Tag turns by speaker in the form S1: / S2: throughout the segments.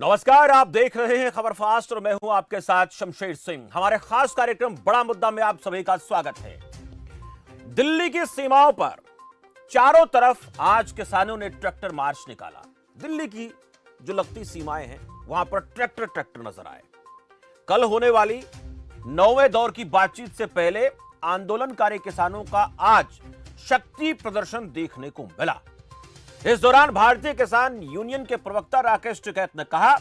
S1: नमस्कार, आप देख रहे हैं खबर फास्ट और मैं हूं आपके साथ शमशेर सिंह। हमारे खास कार्यक्रम बड़ा मुद्दा में आप सभी का स्वागत है। दिल्ली की सीमाओं पर चारों तरफ आज किसानों ने ट्रैक्टर मार्च निकाला। दिल्ली की जो लगती सीमाएं हैं वहां पर ट्रैक्टर नजर आए। कल होने वाली 9वें दौर की बातचीत से पहले आंदोलनकारी किसानों का आज शक्ति प्रदर्शन देखने को मिला। इस दौरान भारतीय किसान यूनियन के प्रवक्ता राकेश टिकैत ने कहा,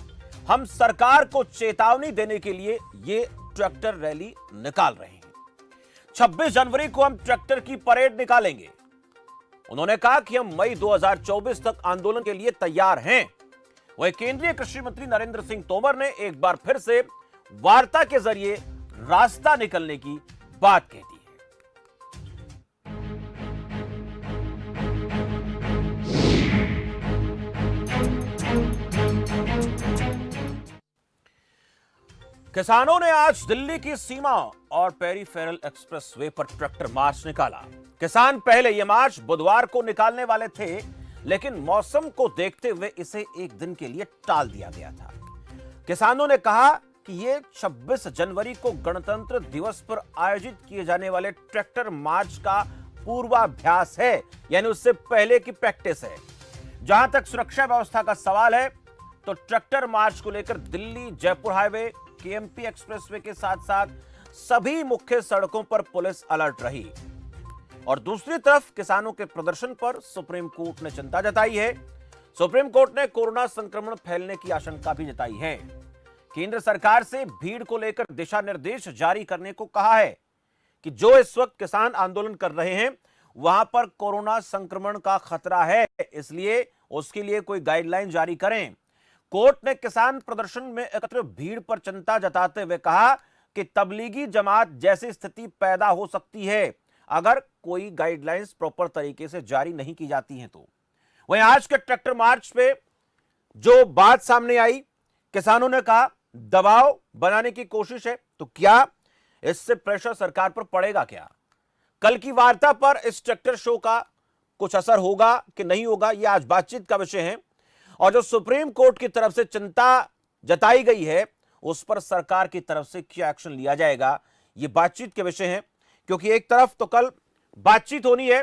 S1: हम सरकार को चेतावनी देने के लिए ये ट्रैक्टर रैली निकाल रहे हैं। 26 जनवरी को हम ट्रैक्टर की परेड निकालेंगे। उन्होंने कहा कि हम मई 2024 तक आंदोलन के लिए तैयार हैं। वहीं केंद्रीय कृषि मंत्री नरेंद्र सिंह तोमर ने एक बार फिर से वार्ता के जरिए रास्ता निकलने की बात कह दी। किसानों ने आज दिल्ली की सीमा और पेरीफेरल एक्सप्रेसवे पर ट्रैक्टर मार्च निकाला। किसान पहले यह मार्च बुधवार को निकालने वाले थे, लेकिन मौसम को देखते हुए इसे एक दिन के लिए टाल दिया गया था। किसानों ने कहा कि यह 26 जनवरी को गणतंत्र दिवस पर आयोजित किए जाने वाले ट्रैक्टर मार्च का पूर्वाभ्यास है, यानी उससे पहले की प्रैक्टिस है। जहां तक सुरक्षा व्यवस्था का सवाल है तो ट्रैक्टर मार्च को लेकर Delhi Jaipur highway, KMP expressway के साथ साथ सभी मुख्य सड़कों पर पुलिस अलर्ट रही। और दूसरी तरफ किसानों के प्रदर्शन पर सुप्रीम कोर्ट ने चिंता जताई है। सुप्रीम कोर्ट ने कोरोना संक्रमण फैलने की आशंका भी जताई है। केंद्र सरकार से भीड़ को लेकर दिशा निर्देश जारी करने को कहा है कि जो इस वक्त किसान आंदोलन कर रहे हैं वहां पर कोरोना संक्रमण का खतरा है, इसलिए उसके लिए कोई गाइडलाइन जारी करें। कोर्ट ने किसान प्रदर्शन में एकत्र भीड़ पर चिंता जताते हुए कहा कि तबलीगी जमात जैसी स्थिति पैदा हो सकती है अगर कोई गाइडलाइंस प्रॉपर तरीके से जारी नहीं की जाती हैं तो। वहीं आज के ट्रैक्टर मार्च पे जो बात सामने आई, किसानों ने कहा दबाव बनाने की कोशिश है, तो क्या इससे प्रेशर सरकार पर पड़ेगा? क्या कल की वार्ता पर इस ट्रैक्टर शो का कुछ असर होगा कि नहीं होगा, यह आज बातचीत का विषय है। और जो सुप्रीम कोर्ट की तरफ से चिंता जताई गई है उस पर सरकार की तरफ से क्या एक्शन लिया जाएगा, यह बातचीत के विषय है। क्योंकि एक तरफ तो कल बातचीत होनी है,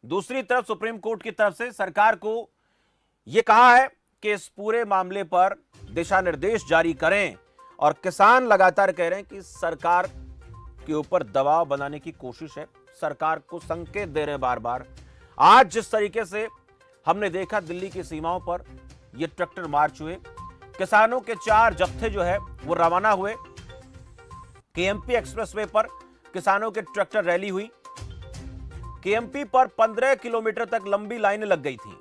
S1: दूसरी तरफ सुप्रीम कोर्ट की तरफ से सरकार को यह कहा है कि इस पूरे मामले पर दिशा निर्देश जारी करें। और किसान लगातार कह रहे हैं कि सरकार के ऊपर दबाव बनाने की कोशिश है, सरकार को संकेत दे रहे हैं बार बार। आज जिस तरीके से हमने देखा दिल्ली की सीमाओं पर ये ट्रैक्टर मार्च हुए, किसानों के 4 जत्थे जो है वो रवाना हुए। केएमपी एक्सप्रेसवे पर किसानों के ट्रैक्टर रैली हुई। केएमपी पर 15 किलोमीटर तक लंबी लाइनें लग गई थी।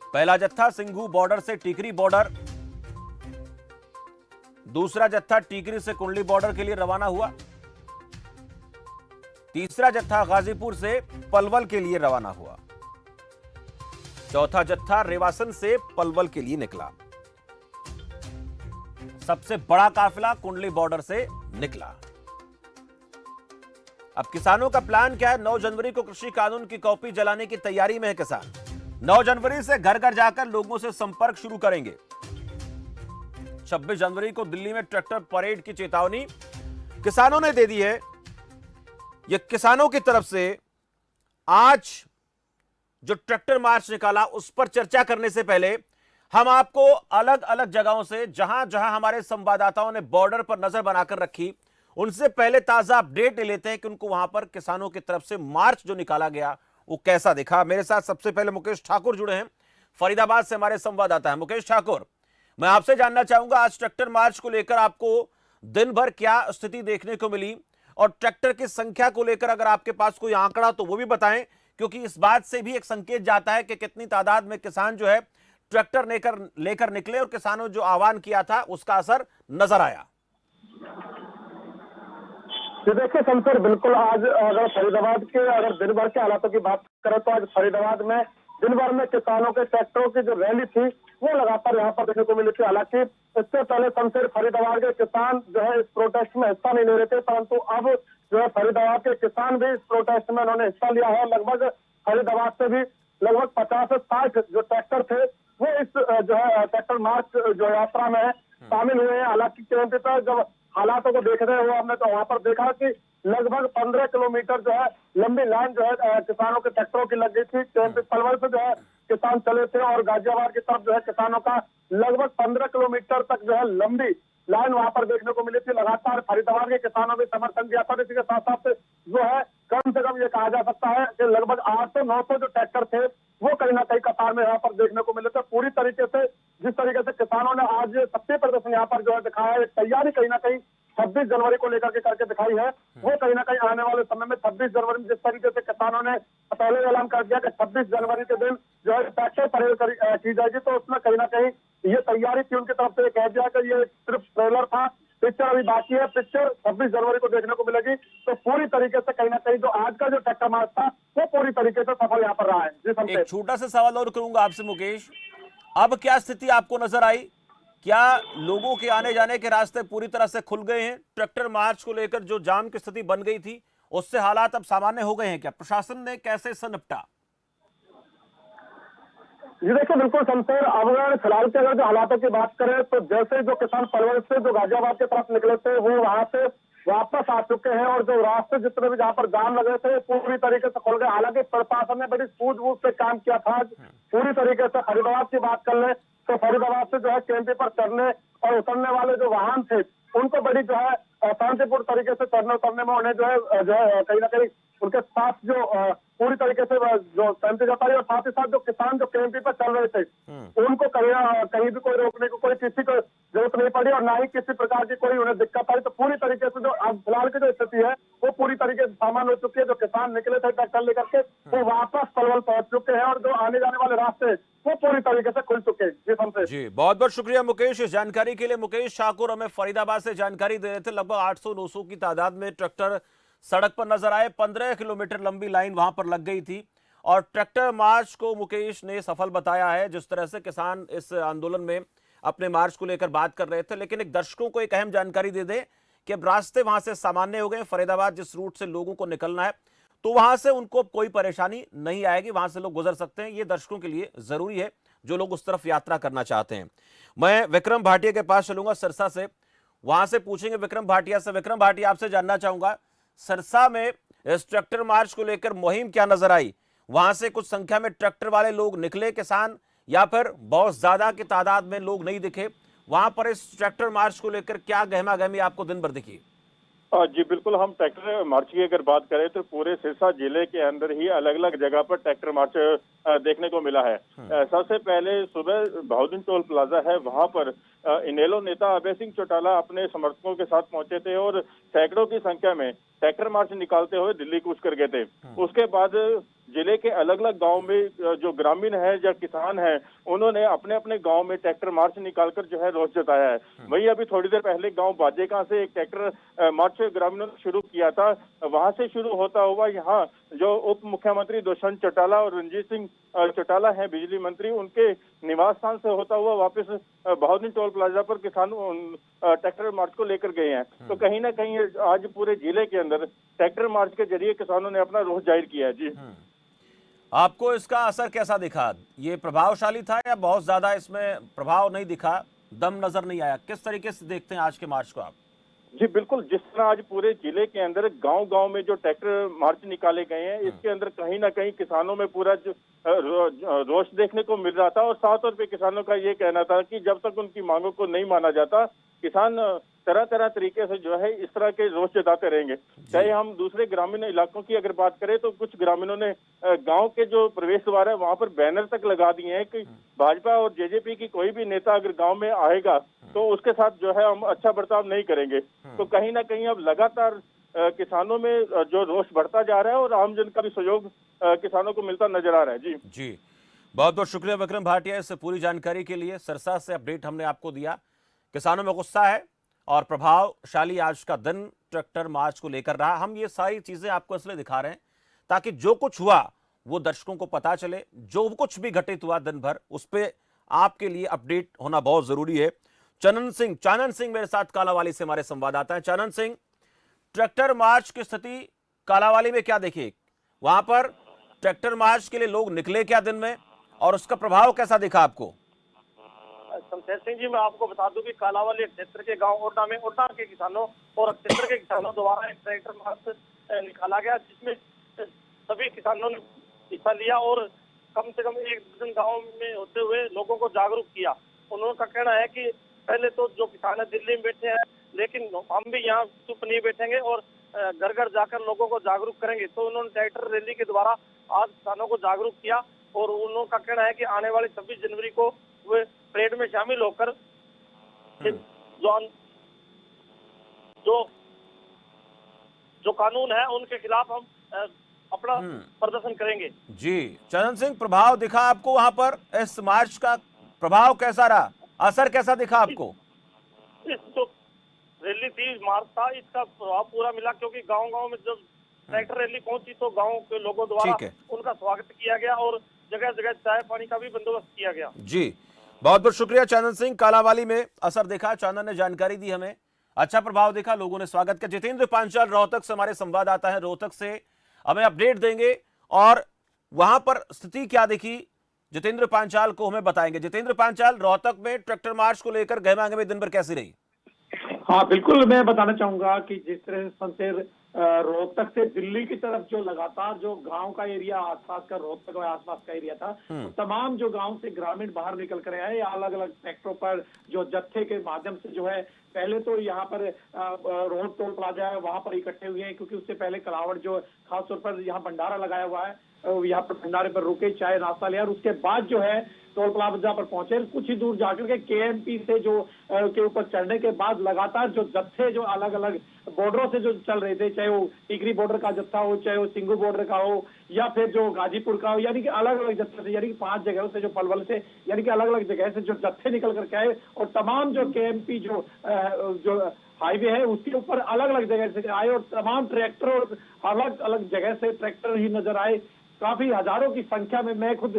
S1: पहला जत्था सिंघू बॉर्डर से टीकरी बॉर्डर, दूसरा जत्था टीकरी से कुंडली बॉर्डर के लिए रवाना हुआ, तीसरा जत्था गाजीपुर से पलवल के लिए रवाना हुआ, चौथा जत्था रेवासन से पलवल के लिए निकला, सबसे बड़ा काफिला कुंडली बॉर्डर से निकला। अब किसानों का प्लान क्या है? 9 जनवरी को कृषि कानून की कॉपी जलाने की तैयारी में है किसान। 9 जनवरी से घर घर जाकर लोगों से संपर्क शुरू करेंगे। 26 जनवरी को दिल्ली में ट्रैक्टर परेड की चेतावनी किसानों ने दे दी है। यह किसानों की तरफ से आज जो ट्रैक्टर मार्च निकाला उस पर चर्चा करने से पहले हम आपको अलग अलग जगहों से, जहां जहां हमारे संवाददाताओं ने बॉर्डर पर नजर बनाकर रखी, उनसे पहले ताजा अपडेट ले लेते हैं कि उनको वहां पर किसानों की तरफ से मार्च जो निकाला गया वो कैसा दिखा। मेरे साथ सबसे पहले मुकेश ठाकुर जुड़े हैं, फरीदाबाद से हमारे संवाददाता हैं। मुकेश ठाकुर, मैं आपसे जानना चाहूंगा आज ट्रैक्टर मार्च को लेकर आपको दिन भर क्या स्थिति देखने को मिली, और ट्रैक्टर की संख्या को लेकर अगर आपके पास कोई आंकड़ा तो वो भी बताएं, क्योंकि इस बात से भी एक संकेत जाता है कि कितनी तादाद में किसान जो है ट्रैक्टर लेकर निकले और किसानों जो आह्वान किया था उसका असर नजर आया।
S2: देखिए शमशेर, बिल्कुल आज अगर फरीदाबाद के दिन भर के हालातों की बात करें तो आज फरीदाबाद में दिन भर में किसानों के ट्रैक्टरों की जो रैली थी वो लगातार यहाँ पर देखने को मिली थी। हालांकि इससे पहले शमशेर फरीदाबाद के किसान जो है इस प्रोटेस्ट में हिस्सा नहीं ले रहे थे, परंतु अब जो है फरीदाबाद के किसान भी इस प्रोटेस्ट में उन्होंने हिस्सा लिया है। लगभग फरीदाबाद से भी लगभग 50 से 60 जो ट्रैक्टर थे वो इस जो है ट्रैक्टर मार्च जो यात्रा में शामिल हुए हैं। हालांकि केएमपी पर जब हालातों को देख रहे हुए हमने तो वहां पर देखा कि लगभग 15 किलोमीटर जो है लंबी लाइन जो है किसानों के ट्रैक्टरों की लग गई थी। केएमपी पलवल से जो है किसान चले थे और गाजियाबाद की तरफ जो है किसानों का लगभग 15 किलोमीटर तक जो है लंबी लाइन वहां पर देखने को मिली थी। लगातार फरीदाबाद के किसानों ने समर्थन दिया था। इसी के साथ साथ जो है कम से कम ये कहा जा सकता है कि लगभग 800-900 जो ट्रैक्टर थे वो कहीं ना कहीं कतार में यहाँ पर देखने को मिले थे। पूरी तरीके से जिस तरीके से किसानों ने आज शक्ति प्रदर्शन यहाँ पर जो है दिखाया है, तैयारी कहीं ना कहीं 26 जनवरी को लेकर के करके दिखाई है, वो कहीं ना कहीं आने वाले समय में 26 जनवरी में जिस तरीके से किसानों ने पहले ऐलान कर दिया कि 26 जनवरी के दिन जो है ट्रैक्टर परेड की जाएगी, तो उसमें कहीं ना कहीं ये तैयारी थी उनकी तरफ से। कह दिया कि ये सिर्फ ट्रेलर था, पिक्चर अभी बाकी है, पिक्चर 26 जनवरी को देखने को मिलेगी। तो पूरी तरीके से कहीं ना कहीं जो आज का जो ट्रैक्टर मार्च था वो पूरी तरीके से सफल यहाँ पर रहा है। जी
S1: एक छोटा सा सवाल और करूंगा आपसे मुकेश, अब क्या स्थिति आपको नजर आई? क्या लोगों के आने जाने के रास्ते पूरी तरह से खुल गए हैं? ट्रैक्टर मार्च को लेकर जो जाम की स्थिति बन गई थी उससे हालात अब सामान्य हो गए हैं क्या? प्रशासन ने कैसे इससे निपटा?
S2: जी देखिए, बिल्कुल शमशेर, अब अगर फिलहाल के अगर जो हालातों की बात करें तो जैसे जो किसान पलवल से जो गाजियाबाद की तरफ निकले थे वो वहां से वापस आ चुके हैं और जो रास्ते जितने भी जहाँ पर जाम लगे थे पूरी तरीके से खुल गए। हालांकि प्रशासन ने बड़ी सूझबूझ से काम किया था। पूरी तरीके से फरीदाबाद की बात कर ले तो फरीदाबाद से जो है केएमपी पर चढ़ने और उतरने वाले जो वाहन थे उनको बड़ी जो है शांतिपूर्ण तरीके से चढ़ने उतरने में उन्हें जो है कहीं ना कहीं उनके साथ जो पूरी तरीके से जो शांति जा पाई और साथ ही साथ जो किसान जो केएमपी पर चल रहे थे उनको कहीं भी कोई रोकने को कोई किसी को जरूरत नहीं पड़ी और ना ही किसी प्रकार की कोई उन्हें दिक्कत आई। तो पूरी तरीके से जो अब फिलहाल की जो स्थिति है वो पूरी तरीके से सामान्य हो चुकी है। जो किसान निकले थे ट्रैक्टर लेकर के वो वापस पलवल पहुंच चुके हैं और जो आने जाने वाले रास्ते वो पूरी तरीके से खुल चुके हैं। जी हमसे
S1: जी बहुत बहुत शुक्रिया मुकेश इस जानकारी के लिए। मुकेश ठाकुर हमें फरीदाबाद से जानकारी दे रहे थे। लगभग 800-900 की तादाद में ट्रैक्टर सड़क पर नजर आए। 15 किलोमीटर लंबी लाइन वहां पर लग गई थी और ट्रैक्टर मार्च को मुकेश ने सफल बताया है। जिस तरह से किसान इस आंदोलन में अपने मार्च को लेकर बात कर रहे थे, लेकिन एक दर्शकों को एक अहम जानकारी दे दें कि अब रास्ते वहां से सामान्य हो गए। फरीदाबाद जिस रूट से लोगों को निकलना है तो वहां से उनको कोई परेशानी नहीं आएगी, वहां से लोग गुजर सकते हैं। ये दर्शकों के लिए जरूरी है जो लोग उस तरफ यात्रा करना चाहते हैं। मैं विक्रम भाटिया के पास चलूंगा सिरसा से, वहां से पूछेंगे विक्रम भाटिया से। विक्रम भाटिया, आपसे जानना चाहूंगा सिरसा में इस ट्रैक्टर मार्च को लेकर मुहिम क्या नजर आई? वहां से कुछ संख्या में ट्रैक्टर वाले लोग निकले किसान, या फिर बहुत ज्यादा की तादाद में लोग नहीं दिखे? वहां पर इस ट्रैक्टर मार्च को लेकर क्या गहमा गहमी आपको दिन भर दिखी?
S3: जी बिल्कुल, हम ट्रैक्टर मार्च की अगर बात करें तो पूरे सिरसा जिले के अंदर ही अलग अलग जगह पर ट्रैक्टर मार्च देखने को मिला है। सबसे पहले सुबह बहाउद्दीन टोल प्लाजा है, वहां पर इनेलो नेता अभय सिंह चौटाला अपने समर्थकों के साथ पहुंचे थे और सैकड़ों की संख्या में ट्रैक्टर मार्च निकालते हुए दिल्ली कूच कर गए थे। उसके बाद जिले के अलग अलग गांव में जो ग्रामीण है या किसान है उन्होंने अपने अपने गांव में ट्रैक्टर मार्च निकालकर जो है रोष जताया है। वहीं अभी थोड़ी देर पहले गांव बाजेका से एक ट्रैक्टर मार्च ग्रामीणों ने शुरू किया था। वहां से शुरू होता हुआ यहाँ जो उप मुख्यमंत्री दुष्यंत चौटाला और रंजीत सिंह चौटाला हैं बिजली मंत्री, उनके निवास स्थान से होता हुआ वापस बहाउद्दीन टोल प्लाजा पर किसान ट्रैक्टर मार्च को लेकर गए हैं। तो कहीं ना कहीं आज पूरे जिले के अंदर ट्रैक्टर मार्च के जरिए किसानों ने अपना रोष जाहिर किया है। जी
S1: आपको इसका असर कैसा दिखा? ये प्रभावशाली था या बहुत ज्यादा इसमें प्रभाव नहीं दिखा, दम नजर नहीं आया? किस तरीके से देखते हैं आज के मार्च को आप?
S3: जी बिल्कुल, जिस तरह आज पूरे जिले के अंदर गांव-गांव में जो ट्रैक्टर मार्च निकाले गए हैं, इसके अंदर कहीं ना कहीं किसानों में पूरा रोष देखने को मिल रहा था और साफ तौर पे किसानों का ये कहना था कि जब तक उनकी मांगों को नहीं माना जाता किसान तरह तरह तरीके से जो है इस तरह के रोष जताते रहेंगे। चाहे हम दूसरे ग्रामीण इलाकों की अगर बात करें तो कुछ ग्रामीणों ने गांव के जो प्रवेश द्वार है वहां पर बैनर तक लगा दिए हैं कि भाजपा और जेजेपी की कोई भी नेता अगर गांव में आएगा तो उसके साथ जो है हम अच्छा बर्ताव नहीं करेंगे। तो कहीं ना कहीं अब लगातार किसानों में जो रोष बढ़ता जा रहा है और आमजन का भी सहयोग किसानों को मिलता नजर आ रहा है।
S1: जी बहुत बहुत शुक्रिया विक्रम भाटिया इस पूरी जानकारी के लिए। सिरसा से अपडेट हमने आपको दिया। किसानों में गुस्सा है और प्रभावशाली आज का दिन ट्रैक्टर मार्च को लेकर रहा। हम ये सारी चीजें आपको इसलिए दिखा रहे हैं ताकि जो कुछ हुआ वो दर्शकों को पता चले। जो कुछ भी घटित हुआ दिन भर उस पर आपके लिए अपडेट होना बहुत जरूरी है। चानन सिंह मेरे साथ कालावाली से हमारे संवाददाता हैं। चानन सिंह, ट्रैक्टर मार्च की स्थिति कालावाली में क्या देखी? वहां पर ट्रैक्टर मार्च के लिए लोग निकले क्या दिन में और उसका प्रभाव कैसा दिखा आपको?
S4: शमशेर सिंह जी, मैं आपको बता दूं कि कालावाली क्षेत्र के गांव ओरडा में ओरडा के किसानों और क्षेत्र के किसानों द्वारा एक ट्रैक्टर मार्च निकाला गया, जिसमें सभी किसानों ने हिस्सा लिया और कम से कम एक दर्जन गाँव में होते हुए लोगों को जागरूक किया। उन्होंने का कहना है कि पहले तो जो किसान है दिल्ली में बैठे हैं, लेकिन हम भी यहाँ चुप नहीं बैठेंगे और घर घर जाकर लोगों को जागरूक करेंगे। तो उन्होंने ट्रैक्टर रैली के द्वारा आज किसानों को जागरूक किया और उन्होंने का कहना है कि आने वाली 26 जनवरी को वे परेड में शामिल होकर जो कानून है उनके खिलाफ हम अपना प्रदर्शन करेंगे।
S1: जी चंदन सिंह, प्रभाव दिखा आपको वहां पर? इस मार्च का प्रभाव कैसा रहा, असर कैसा दिखा आपको?
S4: इस जो रैली थी, मार्च था, इसका प्रभाव पूरा मिला, क्योंकि गांव-गांव में जब ट्रैक्टर रैली पहुंची तो गांव के लोगों द्वारा उनका स्वागत किया गया और जगह-जगह चाय पानी का भी बंदोबस्त किया गया।
S1: जी बहुत बहुत शुक्रिया चंदन सिंह। कालावाली में असर देखा, चंदन ने जानकारी दी हमें, अच्छा प्रभाव देखा, लोगों ने स्वागत किया। जितेंद्र पांचाल रोहतक से हमारे संवाददाता है, रोहतक से हमें अपडेट देंगे और वहां पर स्थिति क्या दिखी जितेंद्र पांचाल को हमें बताएंगे। जितेंद्र पांचाल, रोहतक में ट्रैक्टर मार्च को लेकर गहमा-गहमी दिन भर कैसी रही?
S2: हाँ बिल्कुल, मैं बताना चाहूंगा कि जिस तरह शमशेर रोहतक से दिल्ली की तरफ जो लगातार जो गांव का एरिया आसपास का रोहतक और आसपास का एरिया था, तमाम जो गांव से ग्रामीण बाहर निकल कर आए, अलग अलग ट्रैक्टरों पर जो जत्थे के माध्यम से जो है, पहले तो यहाँ पर रोड टोल प्लाजा है वहां पर इकट्ठे हुए हैं, क्योंकि उससे पहले कलावड़ जो खासतौर पर यहाँ भंडारा लगाया हुआ है, यहाँ पर भंडारे पर रुके, चाय नाश्ता लिया और उसके बाद जो है टोल प्लाजा पर पहुंचे। कुछ ही दूर जाकर के केएमपी से जो के ऊपर चढ़ने के बाद लगातार जो जत्थे जो अलग अलग बॉर्डरों से जो चल रहे थे, चाहे वो टिकरी बॉर्डर का जत्था हो, चाहे वो सिंगू बॉर्डर का हो, या फिर जो गाजीपुर का हो, यानी कि अलग अलग जत्थे से, यानी कि 5 जगहों से, जो पलवल से, यानी कि अलग अलग जगह से जो जत्थे निकल करके आए और तमाम जो केएमपी जो हाईवे है उसके ऊपर अलग अलग जगह से आए और तमाम ट्रैक्टर और अलग अलग जगह से ट्रैक्टर ही नजर आए। काफी हजारों की संख्या में मैं खुद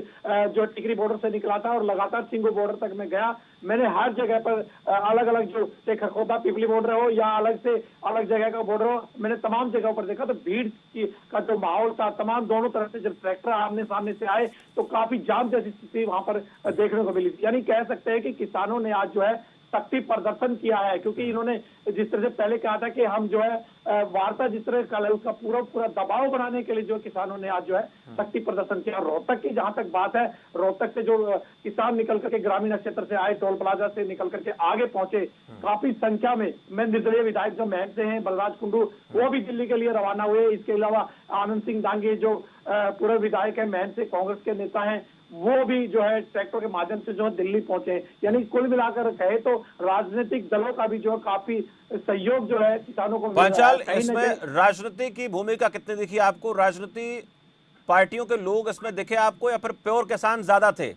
S2: जो टिकरी बॉर्डर से निकला था और लगातार सिंगू बॉर्डर तक मैं गया। मैंने हर जगह पर अलग अलग जो खरखोदा पिपली बॉर्डर हो या अलग से अलग जगह का बॉर्डर हो, मैंने तमाम जगहों पर देखा तो भीड़ का जो माहौल था, तमाम दोनों तरफ से जब ट्रैक्टर आमने सामने से आए तो काफी जाम जैसी स्थिति वहां पर देखने को मिली थी। यानी कह सकते हैं कि किसानों ने आज जो है शक्ति प्रदर्शन किया है, क्योंकि इन्होंने जिस तरह से पहले कहा था कि हम जो है वार्ता जिस तरह कल उसका पूरा दबाव बनाने के लिए जो किसानों ने आज जो है शक्ति प्रदर्शन किया। रोहतक की जहां तक बात है, रोहतक से जो किसान निकल करके ग्रामीण क्षेत्र से आए, टोल प्लाजा से निकल करके आगे पहुंचे काफी संख्या में। मैं निर्दलीय विधायक जो महंत से हैं, बलराज कुंडू, वो भी दिल्ली के लिए रवाना हुए। इसके अलावा आनंद सिंह डांगे जो पूर्व विधायक है, महंत से कांग्रेस के नेता हैं, वो भी जो है ट्रैक्टर के माध्यम से जो है दिल्ली पहुंचे। यानी कुल मिलाकर कहे तो राजनीतिक दलों का भी जो काफी सहयोग जो है किसानों को।
S1: पांचाल, इसमें राजनीति की भूमिका कितनी दिखी आपको? राजनीति पार्टियों के लोग इसमें दिखे आपको या फिर प्योर किसान ज्यादा थे?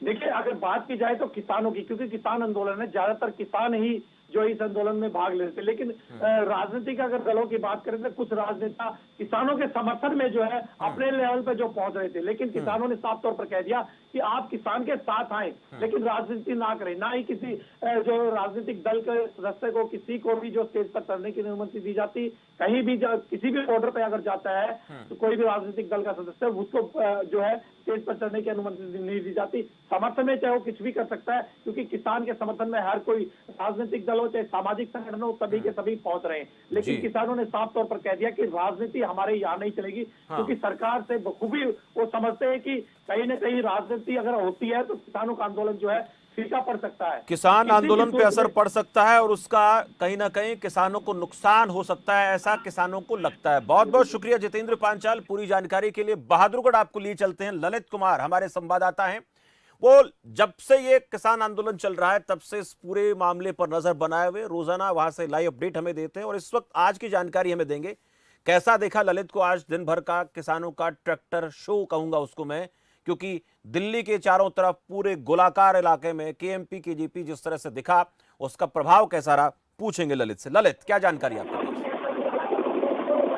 S2: देखिए, अगर बात की जाए तो किसानों की, क्योंकि किसान आंदोलन है, ज्यादातर किसान ही जो इस आंदोलन में भाग लेते थे। लेकिन राजनीतिक अगर दलों की बात करें तो कुछ राजनेता किसानों के समर्थन में जो है अपने लेवल पे जो पहुंच रहे थे, लेकिन किसानों ने साफ तौर पर कह दिया कि आप किसान के साथ आए लेकिन राजनीति ना करें। ना ही किसी जो राजनीतिक दल के सदस्य को किसी को भी जो स्टेज पर चढ़ने की अनुमति दी जाती। कहीं भी किसी भी बॉर्डर पे अगर जाता है तो कोई भी राजनीतिक दल का सदस्य उसको जो है स्टेज पर चढ़ने की अनुमति नहीं दी जाती। समर्थन में चाहे वो कुछ भी कर सकता है, क्योंकि किसान के समर्थन में हर कोई राजनीतिक दल हो चाहे सामाजिक संगठन हो, सभी के सभी पहुंच रहे हैं। लेकिन किसानों ने साफ तौर पर कह दिया कि राजनीति हमारे यहाँ नहीं चलेगी, क्योंकि सरकार से बखूबी वो समझते हैं कि कहीं न कहीं राजनीति अगर होती है तो किसानों का आंदोलन जो है फीका पड़ सकता है,
S1: किसान आंदोलन पे असर पड़ सकता है और उसका कहीं ना कहीं किसानों को नुकसान हो सकता है, ऐसा किसानों को लगता है। बहुत बहुत शुक्रिया जितेंद्र पांचाल पूरी जानकारी के लिए। बहादुरगढ़ आपको लिए चलते हैं, ललित कुमार हमारे संवाददाता हैं। वो जब से ये किसान आंदोलन चल रहा है तब से इस पूरे मामले पर नजर बनाए हुए रोजाना वहां से लाइव अपडेट हमें देते हैं और इस वक्त आज की जानकारी हमें देंगे। कैसा देखा ललित को आज दिन भर का किसानों का ट्रैक्टर शो कहूंगा उसको मैं, क्योंकि दिल्ली के चारों तरफ पूरे गोलाकार इलाके में केएमपी केजीपी जिस तरह से दिखा उसका प्रभाव कैसा रहा, पूछेंगे ललित से। ललित, क्या जानकारी आपको?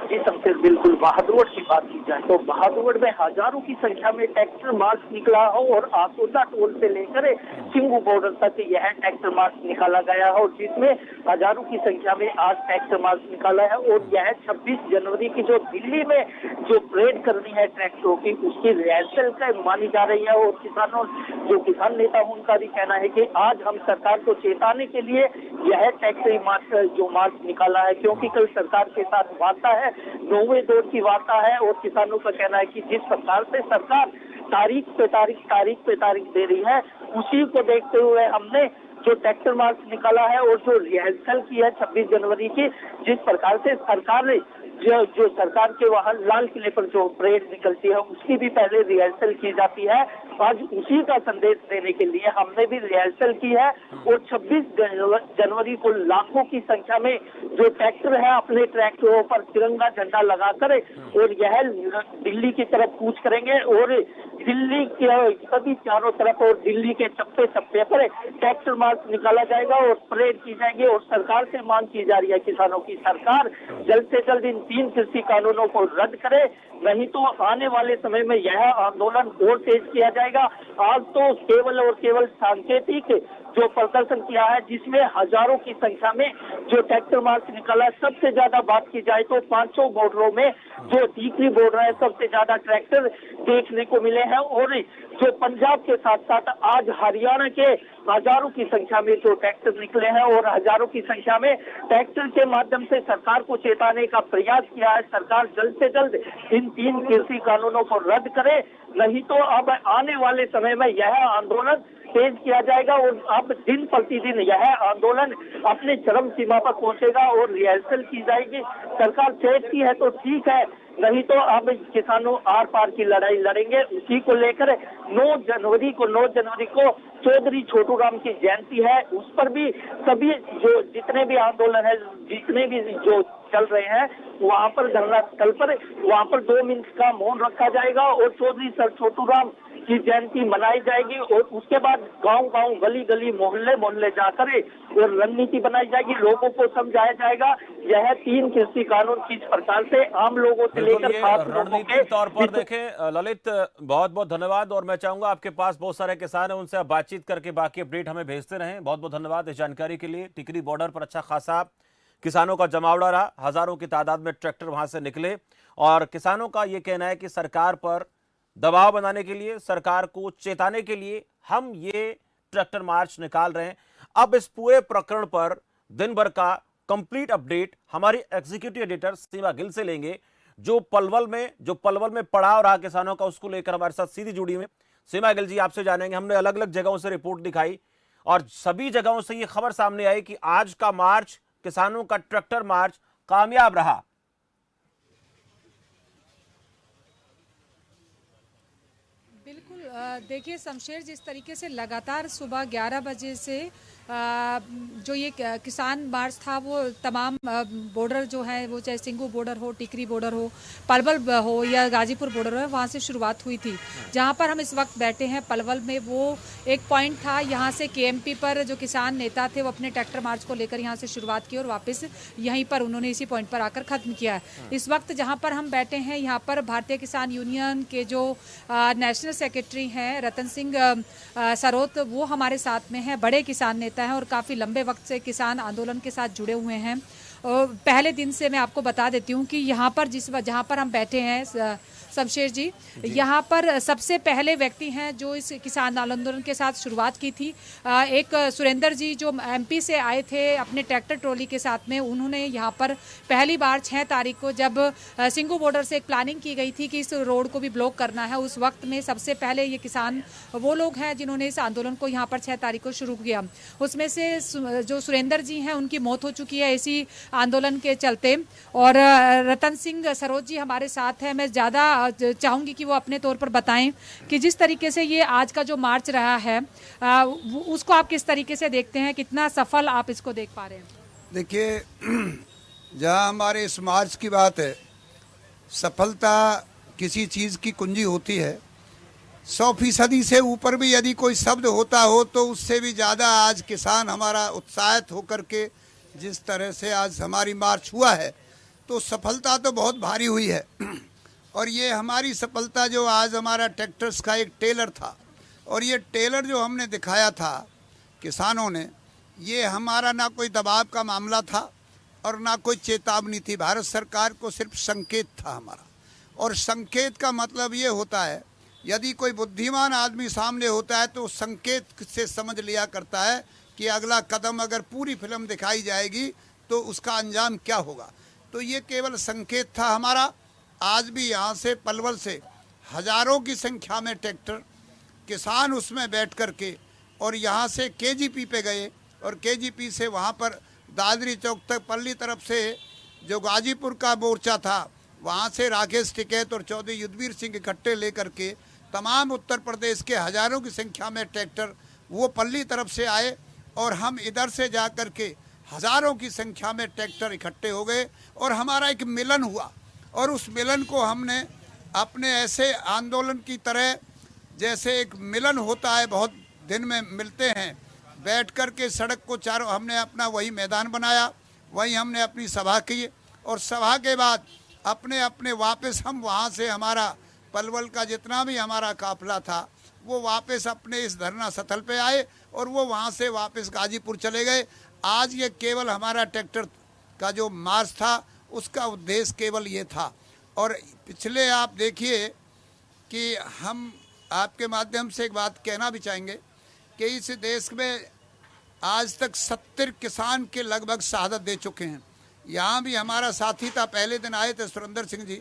S4: जी फिर बिल्कुल बहादुर की बात की जाए तो बहादुर में हजारों की संख्या में ट्रैक्टर मार्च निकला हो और आसोदा टोल से लेकर सिंगू बॉर्डर तक यह ट्रैक्टर मार्च निकाला गया है और जिसमें हजारों की संख्या में आज ट्रैक्टर मार्च निकाला है। और यह 26 जनवरी की जो दिल्ली में जो परेड करनी है ट्रैक्टरों की, उसकी रिहर्सल का मानी जा रही है। और किसानों, जो किसान नेता हैं, उनका भी कहना है कि आज हम सरकार को चेताने के लिए यह ट्रैक्टर मार्च जो मार्च निकाला है, क्योंकि कल सरकार के साथ वार्ता है, 9वें दौर की वार्ता है। और किसानों का कहना है कि जिस प्रकार से सरकार तारीख पे तारीख दे रही है, उसी को देखते हुए हमने जो ट्रैक्टर मार्च निकाला है और जो रिहर्सल की है 26 जनवरी की, जिस प्रकार से सरकार ने जो सरकार के वहां लाल किले पर जो परेड निकलती है उसकी भी पहले रिहर्सल की जाती है, आज उसी का संदेश देने के लिए हमने भी रिहर्सल की है। और 26 जनवरी को लाखों की संख्या में जो ट्रैक्टर है अपने ट्रैक्टरों पर तिरंगा झंडा लगाकर और यह दिल्ली की तरफ कूच करेंगे और दिल्ली के सभी चारों तरफ और दिल्ली के चप्पे चप्पे पर ट्रैक्टर मार्च निकाला जाएगा और परेड की जाएगी। और सरकार से मांग की जा रही है किसानों की, सरकार जल्द से जल्द इन 3 कृषि कानूनों को रद्द करे, नहीं तो आने वाले समय में यह आंदोलन और तेज किया जाएगा। आज तो केवल और केवल सांकेतिक जो प्रदर्शन किया है, जिसमें हजारों की संख्या में जो ट्रैक्टर मार्च निकाला है। सबसे ज्यादा बात की जाए तो 500 बॉर्डरों में जो टीकरी बॉर्डर है, सबसे ज्यादा ट्रैक्टर देखने को मिले हैं। और जो पंजाब के साथ साथ आज हरियाणा के हजारों की संख्या में जो ट्रैक्टर निकले हैं और हजारों की संख्या में ट्रैक्टर के माध्यम से सरकार को चेताने का प्रयास किया है। सरकार जल्द से जल्द इन 3 कृषि कानूनों को रद्द करे, नहीं तो अब आने वाले समय में यह आंदोलन तेज किया जाएगा और अब दिन प्रतिदिन यह आंदोलन अपने चरम सीमा पर पहुंचेगा और रिहर्सल की जाएगी। सरकार चेतती है तो ठीक है, नहीं तो अब किसानों आर पार की लड़ाई लड़ेंगे। उसी को लेकर 9 जनवरी को चौधरी छोटू राम की जयंती है, उस पर भी सभी जो जितने भी आंदोलन है, जितने भी जो चल रहे हैं, वहां पर धरना स्थल पर वहां पर 2 मिनट का मौन रखा जाएगा और चौधरी सर छोटू राम की जयंती मनाई जाएगी। और उसके बाद गांव-गांव, गली-गली, मोहल्ले जाकर और रणनीति बनाई जाएगी, लोगों को समझाया जाएगा यह 3 कृषि कानून किस प्रकार से आम लोगों से लेकर खास लोगों के
S1: तौर पर देखें। ललित, बहुत बहुत धन्यवाद और मैं चाहूंगा आपके पास बहुत सारे किसान हैं, उनसे आप बातचीत करके बाकी अपडेट हमें भेजते रहें। बहुत बहुत धन्यवाद इस जानकारी के लिए। टिकरी बॉर्डर पर अच्छा खासा किसानों का जमावड़ा रहा, हजारों की तादाद में ट्रैक्टर वहां से निकले और किसानों का यह कहना है कि सरकार पर दबाव बनाने के लिए, सरकार को चेताने के लिए हम ये ट्रैक्टर मार्च निकाल रहे हैं। अब इस पूरे प्रकरण पर दिन भर का कंप्लीट अपडेट हमारी एग्जीक्यूटिव एडिटर सीमा गिल से लेंगे, जो पलवल में पड़ाव रहा किसानों का, उसको लेकर हमारे साथ सीधी जुड़ी हुई सीमा गिल जी आपसे जानेंगे। हमने अलग अलग जगहों से रिपोर्ट दिखाई और सभी जगहों से ये खबर सामने आई कि आज का मार्च, किसानों का ट्रैक्टर मार्च कामयाब रहा।
S5: बिल्कुल, देखिए शमशेर, जिस तरीके से लगातार सुबह 11 बजे से जो ये किसान मार्च था वो तमाम बॉर्डर जो है, वो चाहे सिंगू बॉर्डर हो, टिकरी बॉर्डर हो, पलवल हो या गाजीपुर बॉर्डर हो, वहाँ से शुरुआत हुई थी। जहाँ पर हम इस वक्त बैठे हैं पलवल में, वो एक पॉइंट था। यहाँ से केएमपी पर जो किसान नेता थे वो अपने ट्रैक्टर मार्च को लेकर यहाँ से शुरुआत की और वापस यहीं पर उन्होंने इसी पॉइंट पर आकर ख़त्म किया। इस वक्त जहाँ पर हम बैठे हैं, यहाँ पर भारतीय किसान यूनियन के जो नेशनल सेक्रेटरी हैं रतन सिंह सरोत, वो हमारे साथ में हैं। बड़े किसान नेता हैं और काफ़ी लंबे वक्त से किसान आंदोलन के साथ जुड़े हुए हैं। पहले दिन से मैं आपको बता देती हूँ कि यहाँ पर जहाँ पर हम बैठे हैं शमशेर जी, यहाँ पर सबसे पहले व्यक्ति हैं जो इस किसान आंदोलन के साथ शुरुआत की थी। एक सुरेंद्र जी जो एमपी से आए थे अपने ट्रैक्टर ट्रॉली के साथ में, उन्होंने यहाँ पर पहली बार 6 तारीख को, जब सिंगू बॉर्डर से एक प्लानिंग की गई थी कि इस रोड को भी ब्लॉक करना है, उस वक्त में सबसे पहले ये किसान वो लोग हैं जिन्होंने इस आंदोलन को यहाँ पर 6 तारीख को शुरू किया। उसमें से जो सुरेंद्र जी हैं उनकी मौत हो चुकी है इसी आंदोलन के चलते। और रतन सिंह सरोज जी हमारे साथ हैं। मैं ज़्यादा चाहूंगी कि वो अपने तौर पर बताएं कि जिस तरीके से ये आज का जो मार्च रहा है उसको आप किस तरीके से देखते हैं, कितना सफल आप इसको देख पा रहे हैं?
S6: देखिए, जहां हमारे इस मार्च की बात है, सफलता किसी चीज़ की कुंजी होती है। 100% से ऊपर भी यदि कोई शब्द होता हो तो उससे भी ज़्यादा आज किसान हमारा उत्साहित होकर के जिस तरह से आज हमारी मार्च हुआ है, तो सफलता तो बहुत भारी हुई है। और ये हमारी सफलता जो आज हमारा ट्रैक्टर्स का एक टेलर था, और ये टेलर जो हमने दिखाया था किसानों ने, ये हमारा ना कोई दबाव का मामला था और ना कोई चेतावनी थी। भारत सरकार को सिर्फ संकेत था हमारा। और संकेत का मतलब ये होता है, यदि कोई बुद्धिमान आदमी सामने होता है तो संकेत से समझ लिया करता है कि अगला कदम अगर पूरी फिल्म दिखाई जाएगी तो उसका अंजाम क्या होगा। तो ये केवल संकेत था हमारा। आज भी यहाँ से पलवल से हजारों की संख्या में ट्रैक्टर किसान उसमें बैठ कर के और यहाँ से केजीपी पे गए, और केजीपी से वहाँ पर दादरी चौक तक पल्ली तरफ से जो गाजीपुर का मोर्चा था वहाँ से राकेश टिकैत और चौधरी युद्धवीर सिंह इकट्ठे लेकर के तमाम उत्तर प्रदेश के हजारों की संख्या में ट्रैक्टर वो पल्ली तरफ से आए, और हम इधर से जा कर के हजारों की संख्या में ट्रैक्टर इकट्ठे हो गए और हमारा एक मिलन हुआ। और उस मिलन को हमने अपने ऐसे आंदोलन की तरह, जैसे एक मिलन होता है, बहुत दिन में मिलते हैं, बैठ कर के सड़क को चारों, हमने अपना वही मैदान बनाया, वहीं हमने अपनी सभा की, और सभा के बाद अपने अपने वापस हम वहाँ से, हमारा पलवल का जितना भी हमारा काफिला था वो वापस अपने इस धरना स्थल पे आए, और वो वहाँ से वापस गाजीपुर चले गए। आज ये केवल हमारा ट्रैक्टर का जो मार्च था उसका उद्देश्य केवल ये था। और पिछले आप देखिए कि हम आपके माध्यम से एक बात कहना भी चाहेंगे कि इस देश में आज तक 70 किसान के लगभग शहादत दे चुके हैं। यहाँ भी हमारा साथी था, पहले दिन आए थे सुरेंद्र सिंह जी,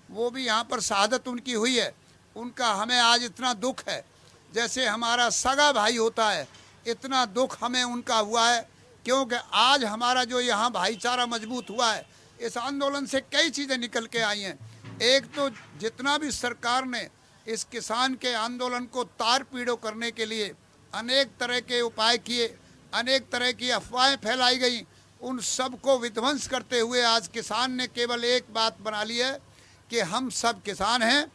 S6: वो भी यहाँ पर शहादत उनकी हुई है। उनका हमें आज इतना दुख है, जैसे हमारा सगा भाई होता है, इतना दुख हमें उनका हुआ है, क्योंकि आज हमारा जो यहाँ भाईचारा मजबूत हुआ है, इस आंदोलन से कई चीज़ें निकल के आई हैं। एक तो जितना भी सरकार ने इस किसान के आंदोलन को तार पीड़ो करने के लिए अनेक तरह के उपाय किए, अनेक तरह की अफवाहें फैलाई गई, उन सब को विध्वंस करते हुए आज किसान ने केवल एक बात बना ली है कि हम सब किसान हैं,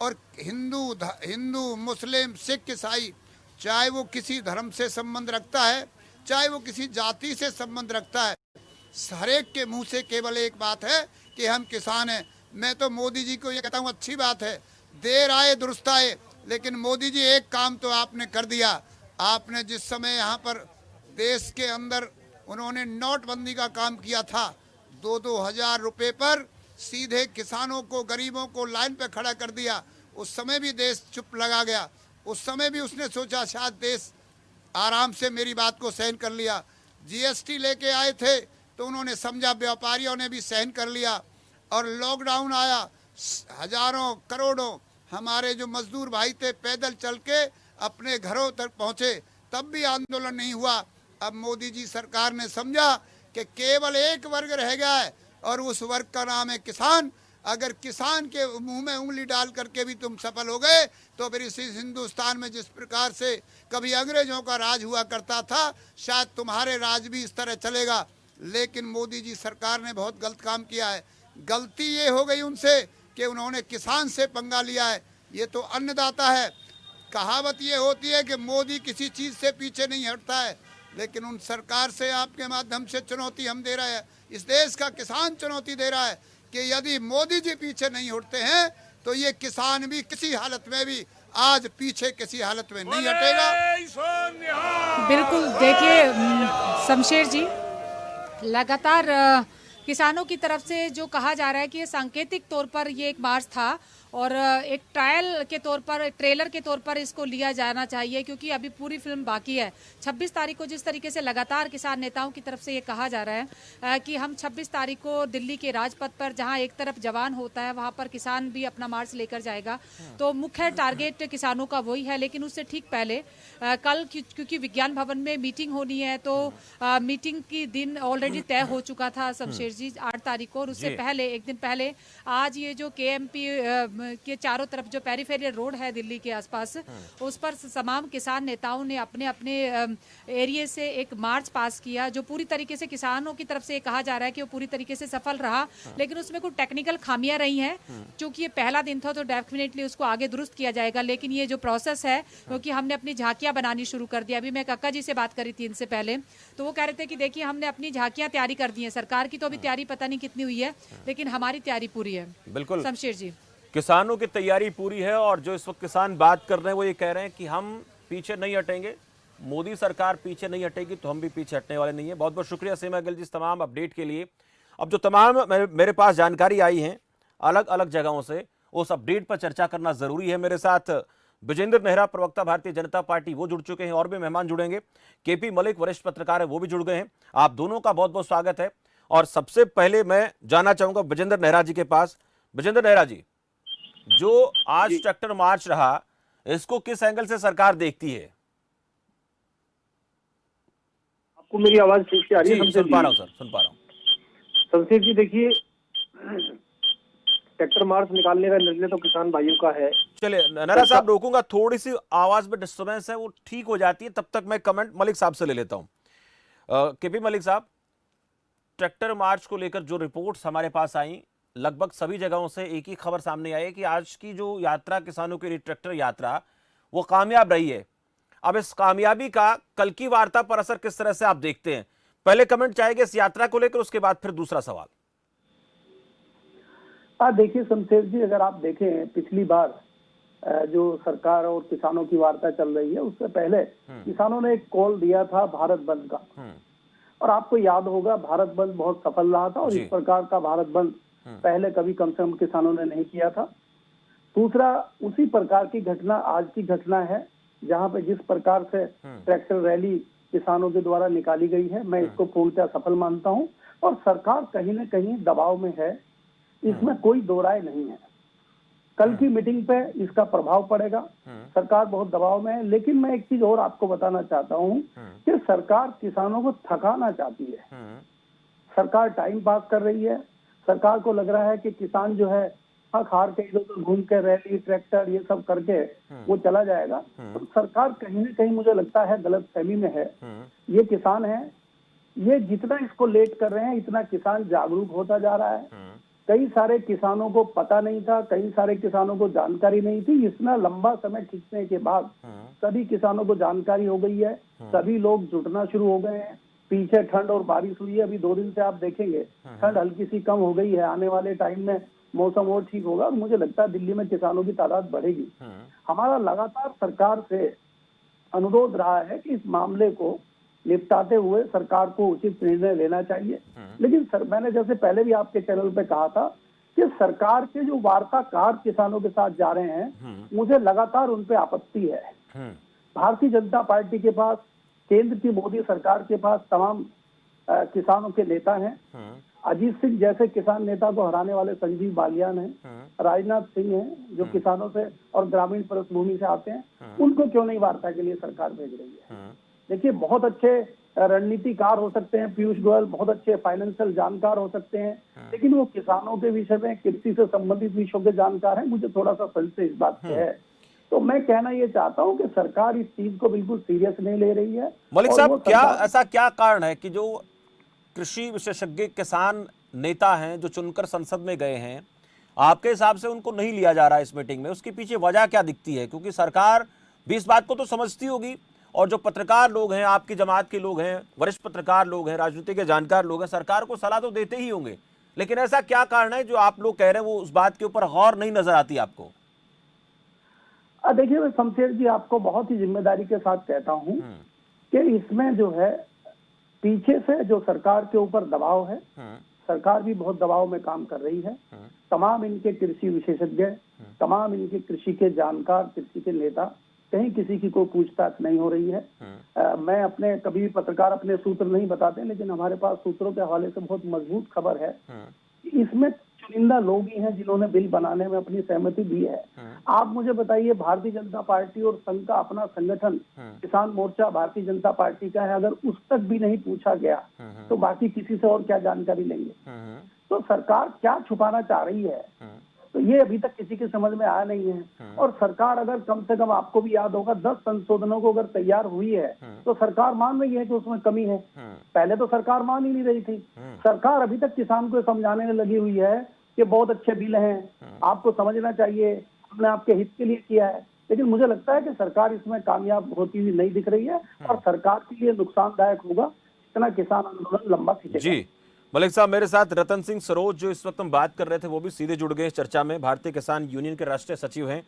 S6: और हिंदू मुस्लिम सिख ईसाई, चाहे वो किसी धर्म से संबंध रखता है, चाहे वो किसी जाति से संबंध रखता है, हर एक के मुंह से केवल एक बात है कि हम किसान हैं। मैं तो मोदी जी को ये कहता हूँ, अच्छी बात है, देर आए दुरुस्त आए, लेकिन मोदी जी एक काम तो आपने कर दिया। आपने जिस समय यहाँ पर देश के अंदर उन्होंने नोटबंदी का काम किया था, 2-2 हज़ार रुपये पर सीधे किसानों को, गरीबों को लाइन पे खड़ा कर दिया। उस समय भी देश चुप लगा गया। उस समय भी उसने सोचा शायद देश आराम से मेरी बात को सहन कर लिया। जीएसटी लेके आए थे तो उन्होंने समझा, व्यापारियों ने भी सहन कर लिया। और लॉकडाउन आया, हजारों करोड़ों हमारे जो मजदूर भाई थे पैदल चल के अपने घरों तक पहुँचे, तब भी आंदोलन नहीं हुआ। अब मोदी जी सरकार ने समझा कि केवल एक वर्ग रह गया है, और उस वर्ग का नाम है किसान। अगर किसान के मुंह में उंगली डाल करके भी तुम सफल हो गए तो फिर इस हिंदुस्तान में जिस प्रकार से कभी अंग्रेजों का राज हुआ करता था, शायद तुम्हारे राज भी इस तरह चलेगा। लेकिन मोदी जी सरकार ने बहुत गलत काम किया है। गलती ये हो गई उनसे कि उन्होंने किसान से पंगा लिया है। ये तो अन्नदाता है। कहावत ये होती है कि मोदी किसी चीज़ से पीछे नहीं हटता है, लेकिन उन सरकार से आपके माध्यम से चुनौती हम दे रहे हैं, इस देश का किसान चुनौती दे रहा है कि यदि मोदी जी पीछे नहीं हटते हैं तो ये किसान भी किसी हालत में भी आज पीछे किसी हालत में नहीं हटेगा।
S5: बिल्कुल, देखिए शमशेर जी, लगातार किसानों की तरफ से जो कहा जा रहा है कि ये सांकेतिक तौर पर ये एक मार्च था और एक ट्रायल के तौर पर, ट्रेलर के तौर पर इसको लिया जाना चाहिए, क्योंकि अभी पूरी फिल्म बाकी है। 26 तारीख को जिस तरीके से लगातार किसान नेताओं की तरफ से ये कहा जा रहा है कि हम 26 तारीख को दिल्ली के राजपथ पर, जहां एक तरफ जवान होता है, वहां पर किसान भी अपना मार्च लेकर जाएगा। तो मुख्य टारगेट किसानों का वही है। लेकिन उससे ठीक पहले कल, क्योंकि विज्ञान भवन में मीटिंग होनी है, तो मीटिंग की दिन ऑलरेडी तय हो चुका था शमशेर जी, 8 तारीख को। और उससे पहले, एक दिन पहले, आज ये जो KMP के चारों तरफ जो पेरिफेरल रोड है दिल्ली के आसपास, उस पर तमाम किसान नेताओं ने अपने अपने एरिया से एक मार्च पास किया, जो पूरी तरीके से किसानों की तरफ से कहा जा रहा है कि वो पूरी तरीके से सफल रहा। लेकिन उसमें कुछ टेक्निकल खामियां रही हैं, क्योंकि ये पहला दिन था तो डेफिनेटली उसको आगे दुरुस्त किया जाएगा। लेकिन ये जो प्रोसेस है, क्योंकि हमने अपनी झांकियां बनानी शुरू कर दी। अभी मैं कक्का जी से बात करी थी इनसे पहले, तो वो कह रहे थे कि देखिए हमने अपनी झांकियां तैयारी कर दी है, सरकार की तो अभी तैयारी पता नहीं कितनी हुई है, लेकिन हमारी तैयारी पूरी है।
S1: बिल्कुल
S5: शमशेर जी,
S1: किसानों की तैयारी पूरी है और जो इस वक्त किसान बात कर रहे हैं वो ये कह रहे हैं कि हम पीछे नहीं हटेंगे, मोदी सरकार पीछे नहीं हटेगी तो हम भी पीछे हटने वाले नहीं है। बहुत बहुत शुक्रिया सीमा गिल जी इस तमाम अपडेट के लिए। अब जो तमाम मेरे पास जानकारी आई है अलग अलग जगहों से, उस अपडेट पर चर्चा करना जरूरी है। मेरे साथ विजेंद्र नेहरा प्रवक्ता भारतीय जनता पार्टी वो जुड़ चुके हैं और भी मेहमान जुड़ेंगे। केपी मलिक वरिष्ठ पत्रकार है वो भी जुड़ गए हैं। आप दोनों का बहुत बहुत स्वागत है। और सबसे पहले मैं जानना चाहूंगा विजेंद्र नेहरा जी के पास। विजेंद्र नेहरा जी, जो आज ट्रैक्टर मार्च रहा, इसको किस एंगल से सरकार देखती है?
S7: आपको मेरी आवाज ठीक से आ रही है?
S1: सुन पा रहा हूं सर, सुन पा रहा हूं।
S7: शमशेर जी देखिए, ट्रैक्टर मार्च निकालने का निर्णय तो किसान भाइयों का है।
S1: चलिए नेहरा साहब, रोकूंगा, थोड़ी सी आवाज में डिस्टर्बेंस है, वो ठीक हो जाती है, तब तक मैं कमेंट मलिक साहब से ले लेता हूं। केपी मलिक साहब, ट्रैक्टर मार्च को लेकर जो रिपोर्ट्स हमारे पास आई, लगभग सभी जगहों से एक ही खबर सामने आई है कि आज की जो यात्रा किसानों के लिए ट्रैक्टर यात्रा वो कामयाब रही है। अब इस कामयाबी का कल की वार्ता पर असर किस तरह से आप देखते हैं? पहले कमेंट चाहेंगे इस यात्रा को लेकर, उसके बाद फिर दूसरा सवाल।
S7: देखिए शमशेर जी, अगर आप देखें पिछली बार जो सरकार और किसानों की वार्ता चल रही है, उससे पहले किसानों ने एक कॉल दिया था भारत बंद का, और आपको याद होगा भारत बंद बहुत सफल रहा था और इस प्रकार का भारत बंद पहले कभी कम से कम किसानों ने नहीं किया था। दूसरा, उसी प्रकार की घटना आज की घटना है, जहां पे जिस प्रकार से ट्रैक्टर रैली किसानों के द्वारा निकाली गई है, मैं इसको पूर्णतः सफल मानता हूं। और सरकार कहीं न कहीं दबाव में है, इसमें कोई दो राय नहीं है। कल की मीटिंग पे इसका प्रभाव पड़ेगा, सरकार बहुत दबाव में है। लेकिन मैं एक चीज और आपको बताना चाहता हूं कि सरकार किसानों को थकाना चाहती है। सरकार टाइम पास कर रही है, सरकार को लग रहा है कि किसान जो है थक हार के इधर उधर घूम के रैली ट्रैक्टर ये सब करके वो चला जाएगा। तो सरकार कहीं न कहीं मुझे लगता है गलत फहमी में है। ये किसान है, ये जितना इसको लेट कर रहे हैं इतना किसान जागरूक होता जा रहा है। कई सारे किसानों को पता नहीं था, कई सारे किसानों को जानकारी नहीं थी। इतना लंबा समय खींचने के बाद सभी किसानों को जानकारी हो गई है, सभी लोग जुटना शुरू हो गए हैं। पीछे ठंड और बारिश हुई है, अभी 2 दिन से आप देखेंगे ठंड हल्की सी कम हो गई है। आने वाले टाइम में मौसम और ठीक होगा और मुझे लगता है दिल्ली में किसानों की तादाद बढ़ेगी। हमारा लगातार सरकार से अनुरोध रहा है कि इस मामले को निपटाते हुए सरकार को उचित निर्णय लेना चाहिए। लेकिन मैंने जैसे पहले भी आपके चैनल पे कहा था कि सरकार के जो वार्ताकार किसानों के साथ जा रहे हैं, मुझे लगातार उन पे आपत्ति है। भारतीय जनता पार्टी के पास, केंद्र की मोदी सरकार के पास तमाम किसानों के नेता हैं। अजीत सिंह जैसे किसान नेता को हराने वाले संजीव बालियान हैं, राजनाथ सिंह हैं जो किसानों से और ग्रामीण पृष्ठभूमि से आते हैं, उनको क्यों नहीं वार्ता के लिए सरकार भेज रही है? देखिए, बहुत अच्छे रणनीतिकार हो सकते हैं पीयूष गोयल, बहुत अच्छे फाइनेंशियल जानकार हो सकते हैं, लेकिन वो किसानों के विषय में, कृषि से संबंधित विषयों के जानकार हैं। मुझे थोड़ा सा संशय इस बात पे है। तो मैं कहना ये चाहता हूं कि सरकार इस चीज को बिल्कुल सीरियस नहीं ले रही है।
S1: मलिक साहब, क्या ऐसा क्या कारण है कि जो कृषि विशेषज्ञ किसान नेता हैं जो चुनकर संसद में गए हैं, आपके हिसाब से उनको नहीं लिया जा रहा है इस मीटिंग में? उसके पीछे वजह क्या दिखती है? क्योंकि सरकार भी इस बात को तो समझती होगी, और जो पत्रकार लोग हैं, आपकी जमात के लोग हैं, वरिष्ठ पत्रकार लोग हैं, राजनीति के जानकार लोग हैं, सरकार को सलाह तो देते ही होंगे। लेकिन ऐसा क्या कारण है जो आप लोग कह रहे हैं वो उस बात के ऊपर गौर नहीं नजर आती आपको?
S7: देखिए शमशेर जी, आपको बहुत ही जिम्मेदारी के साथ कहता हूं कि इसमें जो है पीछे से जो सरकार के ऊपर दबाव है, सरकार भी बहुत दबाव में काम कर रही है। तमाम इनके कृषि विशेषज्ञ, तमाम इनके कृषि के जानकार, कृषि के नेता, कहीं किसी की कोई पूछताछ नहीं हो रही है। मैं अपने, कभी भी पत्रकार अपने सूत्र नहीं बताते, लेकिन हमारे पास सूत्रों के हवाले से बहुत मजबूत खबर है। इसमें चुनिंदा लोग ही हैं जिन्होंने बिल बनाने में अपनी सहमति दी है। आप मुझे बताइए, भारतीय जनता पार्टी और संघ का अपना संगठन किसान मोर्चा भारतीय जनता पार्टी का है, अगर उस तक भी नहीं पूछा गया तो बाकी किसी से और क्या जानकारी लेंगे? तो सरकार क्या छुपाना चाह रही है? तो ये अभी तक किसी की समझ में आया नहीं है। और सरकार अगर कम से कम, आपको भी याद होगा, 10 संशोधनों को अगर तैयार हुई है तो सरकार मान रही है कि उसमें कमी है। पहले तो सरकार मान ही नहीं रही थी। सरकार अभी तक किसान को समझाने में लगी हुई है कि बहुत अच्छे बिल हैं, आपको समझना चाहिए, हमने आपके हित के लिए किया है। लेकिन मुझे लगता है कि सरकार इसमें कामयाब होती हुई नहीं दिख रही है और सरकार के लिए नुकसानदायक होगा इतना किसान आंदोलन लंबा खींचेगा।
S1: जी मलिक साहब, मेरे साथ रतन सिंह सरोज जो इस वक्त हम बात कर रहे थे वो भी सीधे जुड़ गए इस चर्चा में, भारतीय किसान यूनियन के राष्ट्रीय सचिव हैं।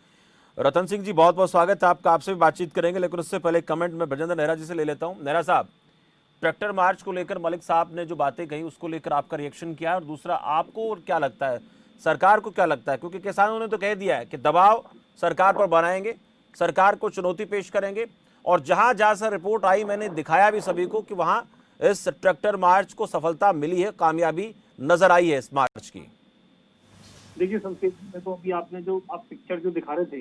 S1: रतन सिंह जी, बहुत बहुत स्वागत है आपका, आपसे भी बातचीत करेंगे, लेकिन उससे पहले कमेंट में ब्रजेंद्र नेहरा जी से ले लेता हूं। नेहरा साहब, ट्रैक्टर मार्च को लेकर मलिक साहब ने जो बातें कही उसको लेकर आपका रिएक्शन क्या है, और दूसरा आपको क्या लगता है, सरकार को क्या लगता है, क्योंकि किसानों ने तो कह दिया है कि दबाव सरकार पर बनाएंगे, सरकार को चुनौती पेश करेंगे, और जहां जहां से रिपोर्ट आई मैंने दिखाया भी सभी को कि वहां इस ट्रैक्टर मार्च को सफलता मिली है, कामयाबी नजर आई है इस मार्च की।
S8: देखिए संकेत, तो अभी आपने जो आप पिक्चर जो दिखा रहे थे,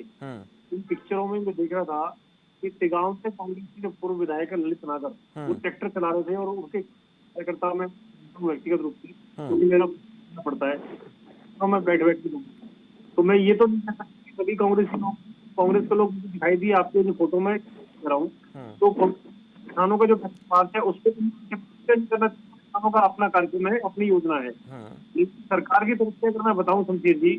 S8: इन पिक्चरों में मैं देख रहा था कि तिगांव से कांग्रेस के पूर्व विधायक ललित नागर वो ट्रैक्टर चला रहे थे, और उनके कार्यकर्ता में व्यक्तिगत रूप से, क्योंकि मेरा पड़ता है तो मैं बैठ के तो मैं ये तो नहीं कह सकता सभी कांग्रेस के लोग दिखाई दिए आपके जो फोटो में रहा हूँ, तो किसानों का जो मार्च है उस पर किसानों का अपना कार्यक्रम है, अपनी योजना है। सरकार की तरफ से अगर मैं बताऊं शमशेर जी,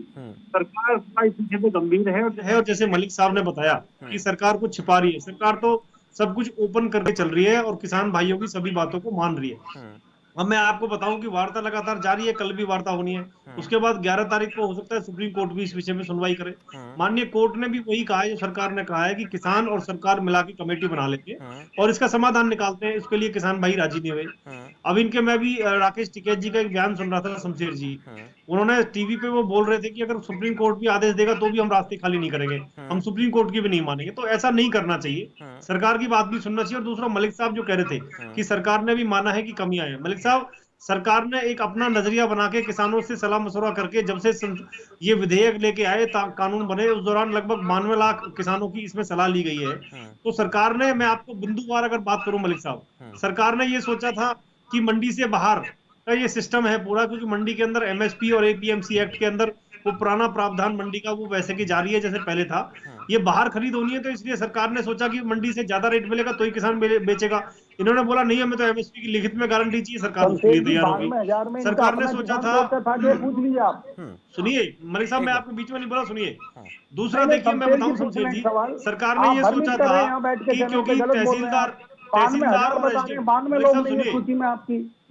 S8: सरकार इस विषय में गंभीर है, और जैसे मलिक साहब ने बताया कि सरकार कुछ छिपा रही है, सरकार तो सब कुछ ओपन करके चल रही है और किसान भाइयों की सभी बातों को मान रही है। अब मैं आपको बताऊं कि वार्ता लगातार जारी है, कल भी वार्ता होनी है, उसके बाद 11 तारीख को हो सकता है सुप्रीम कोर्ट भी इस विषय में सुनवाई करे। माननीय कोर्ट ने भी वही कहा है जो सरकार ने कहा है कि किसान और सरकार मिला के कमेटी बना लेंगे और इसका समाधान निकालते हैं। इसके लिए किसान भाई राजी नहीं हुए। अब इनके, मैं भी राकेश टिकैत जी का एक बयान सुन रहा था शमशेर जी, उन्होंने टीवी पे वो बोल रहे थे कि अगर सुप्रीम कोर्ट भी आदेश देगा तो भी हम रास्ते खाली नहीं करेंगे, हम सुप्रीम कोर्ट की भी नहीं मानेंगे। तो ऐसा नहीं करना चाहिए, सरकार की बात भी सुनना चाहिए। और दूसरा, मलिक साहब जो कह रहे थे कि सरकार ने भी माना है कि कमियां हैं, मलिक साहब सरकार ने एक अपना नजरिया बना के किसानों से सलाह मशवरा करके जब से ये विधेयक लेके आए, कानून बने, उस दौरान लगभग 92 लाख किसानों की इसमें सलाह ली गई है। तो सरकार ने, मैं आपको बिंदुवार अगर बात करूं मलिक साहब, सरकार ने ये सोचा था कि मंडी से बाहर का ये सिस्टम है पूरा, क्योंकि मंडी के अंदर एमएसपी और एपीएमसी एक्ट के अंदर वो पुराना प्रावधान मंडी का वो वैसे की जारी है जैसे पहले था। ये बाहर खरीद होनी है, तो इसलिए सरकार ने सोचा कि मंडी से ज्यादा रेट मिलेगा तो ही किसान बेचेगा। इन्होंने बोला नहीं, हमें तो एमएसपी की लिखित में गारंटी चाहिए, सरकार उसके लिए तैयार हो गई। सरकार ने सोचा था,
S7: पूछ लीजिए आप।
S8: सुनिए मलिक साहब, मैं आपको बीच में नहीं बोला, सुनिए। दूसरा देखिए, मैं बताऊं शमशेर जी, सरकार ने ये सोचा था कि क्योंकि तहसीलदार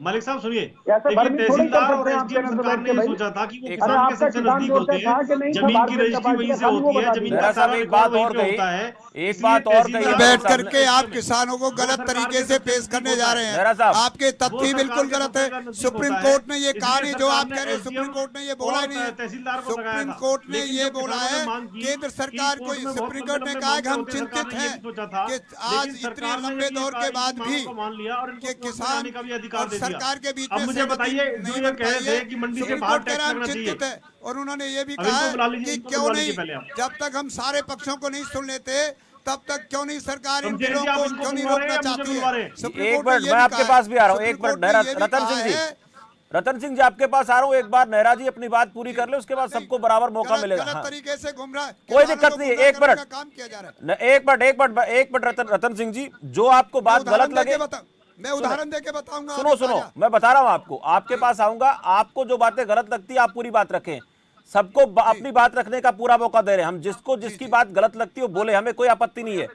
S8: मलिक साहब सुनिए, देखिए तहसीलदार और एसडीएम सरकार ने ये सोचा था कि वो किसान के सबसे नजदीक होते हैं, जमीन की रजिस्ट्री वहीं से होती है, जमीन का सारा रिकॉर्ड वहीं पे होता है।
S1: एक बात और कही,
S6: बैठ करके आप किसानों को गलत तरीके से पेश करने जा रहे हैं, आपके तथ्य बिल्कुल गलत है। सुप्रीम कोर्ट ने ये कहा नहीं जो आप कह रहे हैं, सुप्रीम कोर्ट ने ये बोला ही नहीं। सुप्रीम कोर्ट ने ये बोला है, केंद्र सरकार को, सुप्रीम कोर्ट ने कहा कि हम चिंतित हैं कि आज इतने लंबे दौर के बाद भी कि किसान और सरकार के बीच में
S8: मुझे बताइए, जो ये कह रहे थे कि मंडी से बाहर टैक्स लगना चाहिए,
S6: और उन्होंने ये भी कहा कि क्यों नहीं, जब तक हम सारे पक्षों को नहीं सुन लेते तब तक क्यों नहीं सरकार इन बिलों को क्यों नहीं रोकना चाहती है।
S1: एक मिनट, मैं आपके पास भी आ रहा हूँ, एक मिनट रतन सिंह जी, रतन सिंह जी आपके पास आ रहा हूँ। एक बार नेहरा जी अपनी बात पूरी कर ले, उसके बाद सबको बराबर मौका मिलेगा।
S6: गलत तरीके से घूम रहा है,
S1: कोई दिक्कत नहीं है, एक मिनट
S6: काम किया जा रहा है।
S1: एक मिनट रतन सिंह जी, जो आपको बात गलत लगे
S6: मैं उदाहरण देके बताऊंगा।
S1: सुनो, मैं बता रहा हूं आपको, आपके पास आऊंगा, आपको जो बातें गलत लगती है आप पूरी बात रखें, सबको अपनी बात रखने का पूरा मौका दे रहे हैं हम। जिसको जिसकी बात गलत लगती है वो बोले, हमें कोई आपत्ति नहीं है,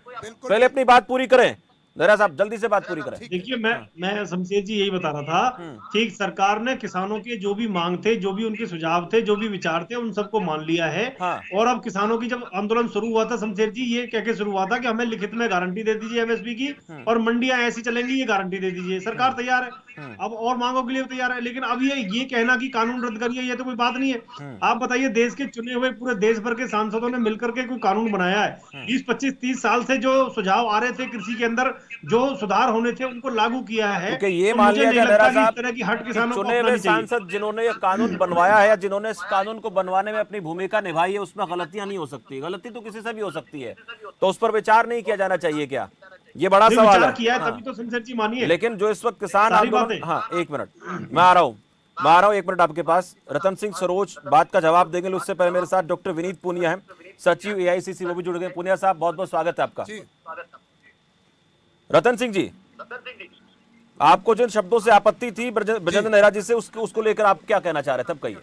S1: पहले अपनी बात पूरी करें। नेहरा साहब जल्दी से बात पूरी करें।
S8: देखिए, मैं शमशेर जी यही बता रहा था कि सरकार ने किसानों के जो भी मांग थे, जो भी उनके सुझाव थे, जो भी विचार थे, उन सबको मान लिया है। और अब किसानों की जब आंदोलन शुरू हुआ था शमशेर जी, ये कह के शुरू हुआ था कि हमें लिखित में गारंटी दे दीजिए एमएसपी की, और मंडियां ऐसी चलेंगी, ये गारंटी दे दीजिए। सरकार तैयार है, अब और मांगों के लिए तैयार है। लेकिन अब ये कहना कि कानून रद्द करिए, ये तो कोई बात नहीं है। आप बताइए, देश के चुने हुए पूरे देश भर के सांसदों ने मिलकर के कोई कानून बनाया है। 20, 25, 30 साल से जो सुझाव आ रहे थे कृषि के अंदर, जो सुधार होने थे, उनको लागू किया है।
S1: क्योंकि ये मान लिया जाए नेहरा साहब, चुने हुए सांसद जिन्होंने ये कानून बनवाया है या जिन्होंने इस कानून को बनवाने में अपनी भूमिका निभाई है, उसमें गलतियां नहीं हो सकती। गलती तो किसी से भी हो सकती है, तो उस पर विचार नहीं किया जाना चाहिए क्या? ये बड़ा सवाल है।
S8: किया है तभी तो शमशेर जी मानिए।
S1: लेकिन जो इस वक्त किसान आंदोलन, हाँ एक मिनट मैं आ रहा हूँ, मैं आ रहा हूँ 1 मिनट आपके पास। रतन सिंह सरोज बात का जवाब देंगे, उससे पहले मेरे साथ डॉक्टर विनीत पूनिया है, सचिव एआईसीसी, वो भी जुड़ गए। पूनिया साहब बहुत बहुत स्वागत है आपका। रतन सिंह जी, आपको जिन शब्दों से आपत्ति थी ब्रजेंद्र नेहरा जी से, उसको लेकर आप क्या कहना चाह रहे थे, तब कहिए।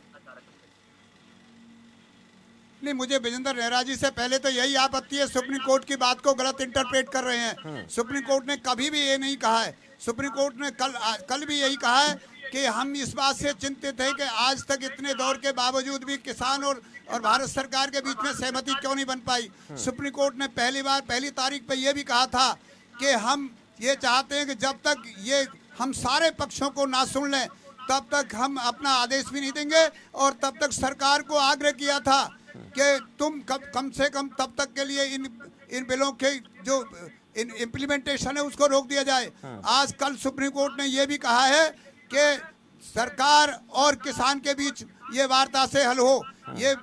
S6: नहीं, मुझे विजेंद्र नेहरा जी से पहले तो यही आपत्ति है, सुप्रीम कोर्ट की बात को गलत इंटरप्रेट कर रहे हैं। सुप्रीम कोर्ट ने कभी भी ये नहीं कहा है। सुप्रीम कोर्ट ने कल भी यही कहा है कि हम इस बात से चिंतित हैं कि आज तक इतने दौर के बावजूद भी किसान और भारत सरकार के बीच में सहमति क्यों नहीं बन पाई। सुप्रीम कोर्ट ने पहली तारीख पे ये भी कहा था कि हम ये चाहते हैं कि जब तक ये हम सारे पक्षों को ना सुन लें तब तक हम अपना आदेश भी नहीं देंगे, और तब तक सरकार को आग्रह किया था कि तुम कम से कम तब तक के लिए इन बिलों के जो इम्प्लीमेंटेशन है उसको रोक दिया जाए। आज कल सुप्रीम कोर्ट ने यह भी कहा है कि सरकार और किसान के बीच ये वार्ता से हल हो। ये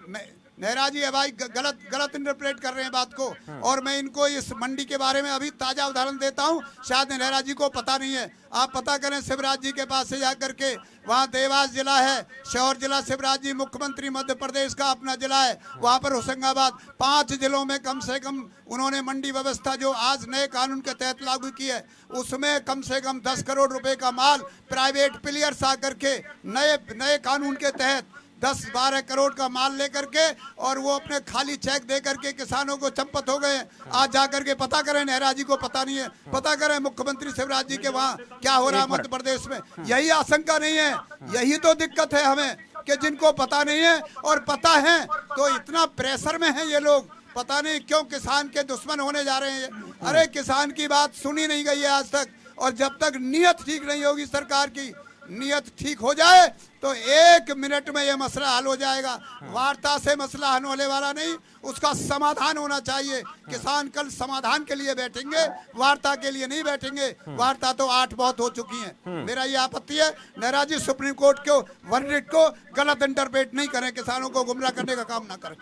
S6: नेहरा जी भाई गलत इंटरप्रेट कर रहे हैं बात को, और मैं इनको इस मंडी के बारे में अभी ताजा उदाहरण देता हूं, शायद नेहरा जी को पता नहीं है। आप पता करें शिवराज जी के पास से जाकर के, वहाँ देवास जिला है, शहर जिला, शिवराज जी मुख्यमंत्री मध्य प्रदेश का अपना जिला है, वहाँ पर होशंगाबाद, 5 जिलों में कम से कम उन्होंने मंडी व्यवस्था जो आज नए कानून के तहत लागू की है, उसमें कम से कम 10 करोड़ रुपए का माल प्राइवेट प्लेयर्स आकर के नए कानून के तहत 10-12 करोड़ का माल लेकर के, और वो अपने खाली चेक दे करके किसानों को चंपत हो गए। आज जाकर के पता करें, नेहरा जी को पता नहीं है, पता करें मुख्यमंत्री शिवराज जी के वहाँ क्या हो रहा है मध्य प्रदेश में। यही आशंका नहीं है, यही तो दिक्कत है हमें कि जिनको पता नहीं है और पता है तो इतना प्रेशर में है ये लोग, पता नहीं क्यों किसान के दुश्मन होने जा रहे हैं। अरे किसान की बात सुनी नहीं गई है आज तक, और जब तक नीयत ठीक नहीं होगी सरकार की, नीयत ठीक हो जाए तो 1 मिनट में यह मसला हल हो जाएगा। वार्ता से मसला हल होने वाला नहीं, उसका समाधान होना चाहिए। किसान कल समाधान के लिए बैठेंगे, वार्ता के लिए नहीं बैठेंगे। वार्ता तो 8 बहुत हो चुकी है। मेरा ये आपत्ति है, नेहरा जी सुप्रीम कोर्ट को वर्डिक्ट को गलत इंटरप्रेट नहीं करें, किसानों को गुमराह करने का काम ना करें।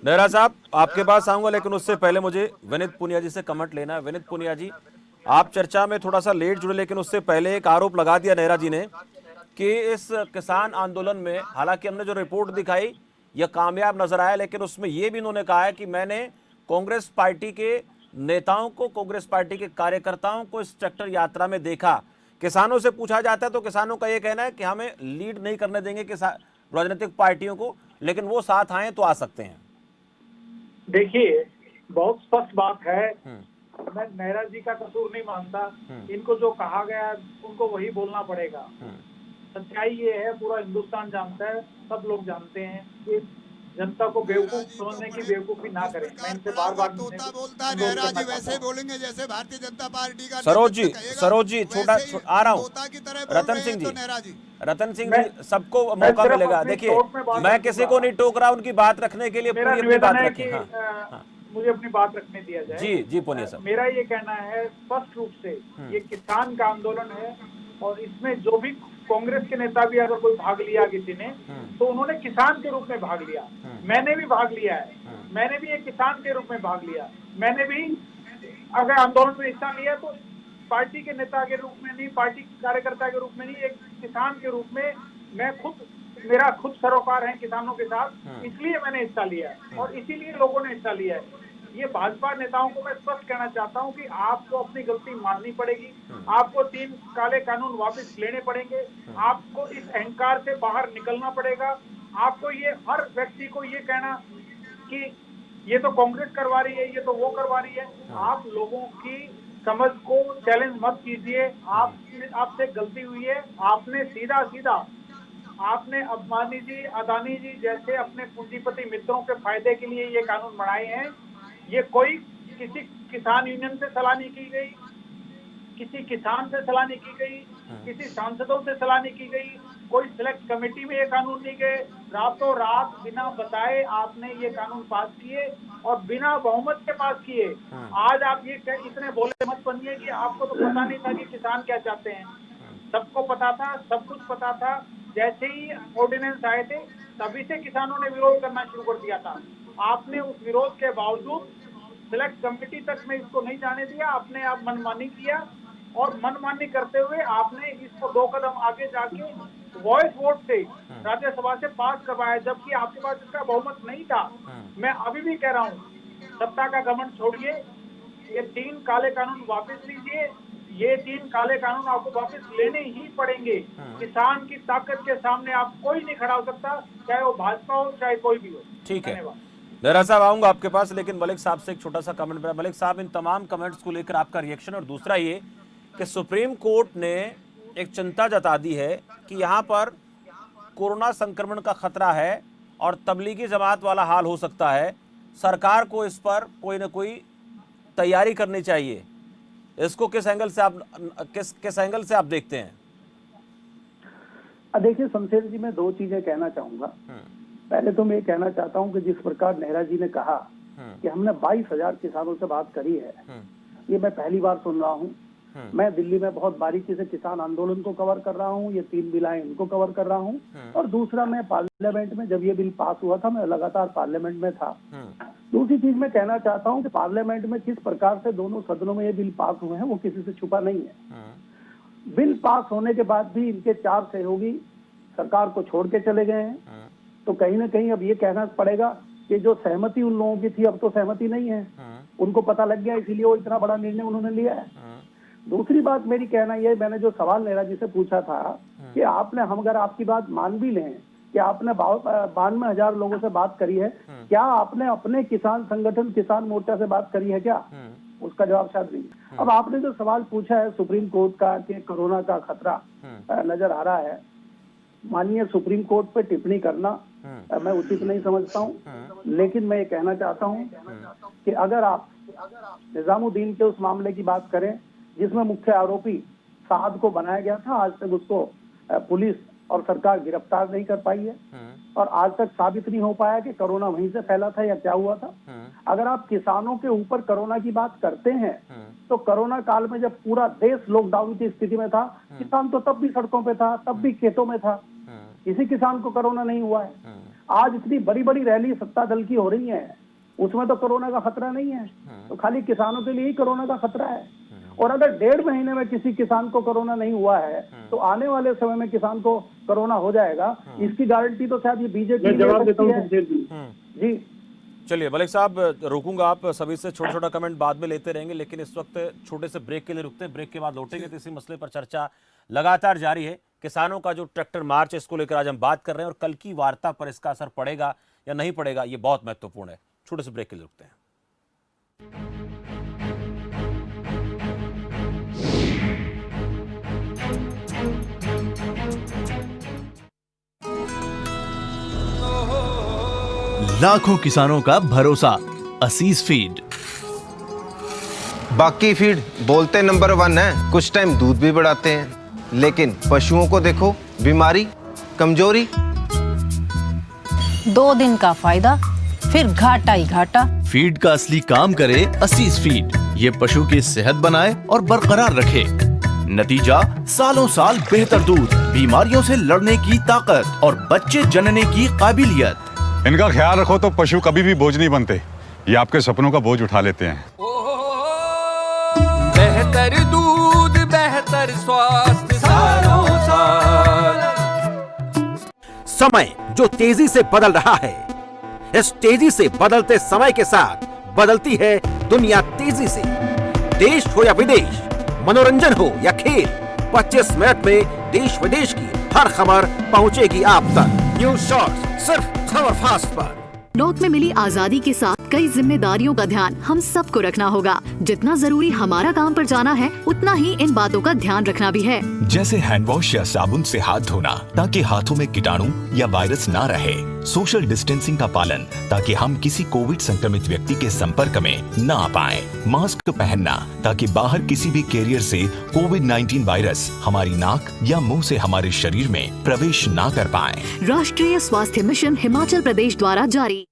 S1: नेहरा साहब आपके पास आऊंगा, लेकिन उससे पहले मुझे विनीत पुनिया जी से कमेंट लेना है। विनीत पुनिया जी, आप चर्चा में थोड़ा सा लेट जुड़े, लेकिन उससे पहले एक आरोप लगा दिया नेहरा जी ने कि इस किसान आंदोलन में, हालांकि हमने जो रिपोर्ट दिखाई यह कामयाब नजर आया, लेकिन उसमें यह भी इन्होंने कहा है कि मैंने कांग्रेस पार्टी के नेताओं को, कांग्रेस पार्टी के कार्यकर्ताओं को इस ट्रैक्टर यात्रा में देखा। किसानों से पूछा जाता है तो किसानों का यह कहना है कि हमें लीड नहीं करने देंगे राजनीतिक पार्टियों को, लेकिन वो साथ आए तो आ सकते हैं।
S8: देखिए, बहुत स्पष्ट बात है, मैं नेहरा जी का कसूर नहीं मानता। इनको जो कहा गया उनको वही बोलना पड़ेगा। सच्चाई ये है, पूरा हिंदुस्तान जानता है, सब लोग जानते हैं कि जनता को बेवकूफ समझने की बेवकूफी ना करें। मैं इनसे बार-बार
S6: बोलता है, नेहरा जी वैसे बोलेंगे जैसे भारतीय जनता पार्टी का।
S1: सरोज जी छोटा आ रहा हूँ। रतन सिंह जी सबको मौका मिलेगा। देखिए, मैं किसी को नहीं टोक रहा, उनकी बात रखने के लिए पूरी अपनी बात रखें। हाँ,
S8: मुझे अपनी बात रखने दिया जाए।
S1: जी पुनिया साहब,
S8: मेरा ये कहना है स्पष्ट रूप से, ये किसान का आंदोलन है, और इसमें जो भी कांग्रेस के नेता भी अगर कोई भाग लिया किसी ने, तो उन्होंने किसान के रूप में भाग लिया। मैंने भी भाग लिया है, मैंने भी एक किसान के रूप में भाग लिया। मैंने भी अगर आंदोलन में हिस्सा लिया तो पार्टी के नेता के रूप में नहीं, पार्टी कार्यकर्ता के रूप में नहीं, एक किसान के रूप में। मेरा खुद सरोकार है किसानों के साथ, इसलिए मैंने हिस्सा लिया है और इसीलिए लोगों ने हिस्सा लिया है। ये भाजपा नेताओं को मैं स्पष्ट कहना चाहता हूं कि आपको अपनी गलती माननी पड़ेगी, आपको 3 काले कानून वापस लेने पड़ेंगे, आपको इस अहंकार से बाहर निकलना पड़ेगा। आपको ये, हर व्यक्ति को ये कहना कि ये तो कांग्रेस करवा रही है, ये तो वो करवा रही है, आप लोगों की समझ को चैलेंज मत कीजिए। आपसे गलती हुई है, आपने सीधा आपने अंबानी जी, अदानी जी जैसे अपने पूंजीपति मित्रों के फायदे के लिए ये कानून बनाए हैं। ये कोई किसी किसान यूनियन से सलाह नहीं की गई, किसी किसान से सलाह नहीं की गई, किसी सांसदों से सलाह नहीं की गई, कोई सिलेक्ट कमेटी में ये कानून नहीं गए। रातों रात बिना बताए आपने ये कानून पास किए और बिना बहुमत के पास किए। आज आप ये इतने भोले मत बनिए कि आपको तो पता नहीं था कि किसान क्या चाहते हैं। सबको पता था, सब कुछ पता था। जैसे ही ऑर्डिनेंस आए थे तभी से किसानों ने विरोध करना शुरू कर दिया था। आपने उस विरोध के बावजूद सिलेक्ट कमेटी तक में इसको नहीं जाने दिया, आपने आप मनमानी किया और मनमानी करते हुए आपने इसको 2 कदम आगे जाके
S9: वॉइस वोट से राज्यसभा से पास करवाया, जबकि आपके पास इसका बहुमत नहीं था। मैं अभी भी कह रहा हूँ, सत्ता का घमंड छोड़िए, ये 3 काले कानून वापस लीजिए। ये 3 काले कानून आपको वापस लेने ही पड़ेंगे। किसान की ताकत के सामने आप कोई नहीं खड़ा हो सकता, चाहे वो भाजपा हो चाहे कोई भी हो।
S1: ठीक है, नेहरा साहब आऊंगा आपके पास, लेकिन मलिक साहब से एक छोटा सा कमेंट मेरा। मलिक साहब, इन तमाम कमेंट्स को लेकर आपका रिएक्शन, और दूसरा ये कि सुप्रीम कोर्ट ने एक चिंता जता दी है कि यहाँ पर कोरोना संक्रमण का खतरा है और तबलीगी जमात वाला हाल हो सकता है। सरकार को इस पर कोई ना कोई तैयारी करनी चाहिए। इसको किस एंगल से आप देखते हैं?
S7: देखिए शमशेर जी, मैं 2 चीजें कहना चाहूंगा। पहले तो मैं कहना चाहता हूं कि जिस प्रकार नेहरा जी ने कहा कि हमने 22,000 किसानों से बात करी है, ये मैं पहली बार सुन रहा हूं। मैं दिल्ली में बहुत बारीकी से किसान आंदोलन को कवर कर रहा हूं, ये 3 बिलाएं इनको कवर कर रहा हूं। और दूसरा, मैं पार्लियामेंट में जब ये बिल पास हुआ था, मैं लगातार पार्लियामेंट में था। दूसरी चीज मैं कहना चाहता हूं कि पार्लियामेंट में किस प्रकार से दोनों सदनों में ये बिल पास हुए हैं वो किसी से छुपा नहीं है। बिल पास होने के बाद भी इनके 4 सहयोगी सरकार को छोड़ के चले गए हैं। तो कहीं ना कहीं अब ये कहना पड़ेगा कि जो सहमति उन लोगों की थी, अब तो सहमति नहीं है। उनको पता लग गया, इसीलिए वो इतना बड़ा निर्णय उन्होंने लिया है। दूसरी बात मेरी कहना ये, मैंने जो सवाल नेहरा जी से पूछा था कि आपने, हम अगर आपकी बात मान भी लें कि आपने 92,000 लोगों से बात करी है, क्या आपने अपने किसान संगठन किसान मोर्चा से बात करी है क्या? उसका जवाब शायद नहीं। अब आपने जो सवाल पूछा है सुप्रीम कोर्ट का कि कोरोना का खतरा नजर आ रहा है, माननीय सुप्रीम कोर्ट पे टिप्पणी करना मैं उचित नहीं समझता हूँ। लेकिन मैं ये कहना चाहता हूँ कि अगर आप निजामुद्दीन के उस मामले की बात करें जिसमें मुख्य आरोपी साद को बनाया गया था, आज तक उसको पुलिस और सरकार गिरफ्तार नहीं कर पाई है और आज तक साबित नहीं हो पाया कि कोरोना वहीं से फैला था या क्या हुआ था। अगर आप किसानों के ऊपर कोरोना की बात करते हैं तो कोरोना काल में जब पूरा देश लॉकडाउन की स्थिति में था, किसान तो तब भी सड़कों पे था, तब भी खेतों में था, किसी किसान को कोरोना नहीं हुआ है। आज इतनी बड़ी बड़ी रैली सत्ता दल की हो रही है, उसमें तो कोरोना का खतरा नहीं है, तो खाली किसानों के लिए ही कोरोना का खतरा है। और अगर 1.5 महीने में किसी किसान को कोरोना नहीं हुआ है तो आने वाले समय में किसान को कोरोना हो जाएगा, इसकी गारंटी तो शायद ये बीजेपी
S8: जवाब देता हूँ
S7: जी।
S1: चलिए मलिक साहब, रोकूंगा, आप सभी से छोटा कमेंट बाद में लेते रहेंगे, लेकिन इस वक्त छोटे से ब्रेक के लिए रुकते हैं। ब्रेक के बाद लौटेंगे तो इसी मसले पर चर्चा लगातार जारी है। किसानों का जो ट्रैक्टर मार्च है, इसको लेकर आज हम बात कर रहे हैं और कल की वार्ता पर इसका असर पड़ेगा या नहीं पड़ेगा, ये बहुत महत्वपूर्ण है। छोटे से ब्रेक के लिए रुकते हैं।
S10: लाखों किसानों का भरोसा असीस फीड।
S11: बाकी फीड बोलते नंबर 1 है, कुछ टाइम दूध भी बढ़ाते हैं, लेकिन पशुओं को देखो, बीमारी, कमजोरी।
S12: 2 दिन का फायदा, फिर घाटा ही घाटा।
S10: फीड का असली काम करे असीस फीड। ये पशु की सेहत बनाए और बरकरार रखे। नतीजा सालों साल बेहतर दूध, बीमारियों से लड़ने की ताकत और बच्चे जनने की काबिलियत।
S13: इनका ख्याल रखो तो पशु कभी भी बोझ नहीं बनते, ये आपके सपनों का बोझ उठा लेते हैं।
S14: बेहतर दूध, बेहतर स्वास्थ्य सालों साल।
S1: समय जो तेजी से बदल रहा है, इस तेजी से बदलते समय के साथ बदलती है दुनिया तेजी से। देश हो या विदेश, मनोरंजन हो या खेल, 25 मिनट में देश विदेश की हर खबर पहुंचेगी आप तक। न्यूज शॉर्ट्स सिर्फ खबर फास्ट पर।
S15: नोट में मिली आजादी के साथ कई जिम्मेदारियों का ध्यान हम सबको रखना होगा। जितना जरूरी हमारा काम पर जाना है, उतना ही इन बातों का ध्यान रखना भी है।
S16: जैसे हैंड वॉश या साबुन से हाथ धोना ताकि हाथों में कीटाणु या वायरस ना रहे। सोशल डिस्टेंसिंग का पालन ताकि हम किसी कोविड संक्रमित व्यक्ति के संपर्क में न आ पाए। मास्क पहनना ताकि बाहर किसी भी कैरियर से कोविड-19 वायरस हमारी नाक या मुंह से हमारे शरीर में प्रवेश ना कर पाए।
S15: राष्ट्रीय स्वास्थ्य मिशन हिमाचल प्रदेश द्वारा जारी।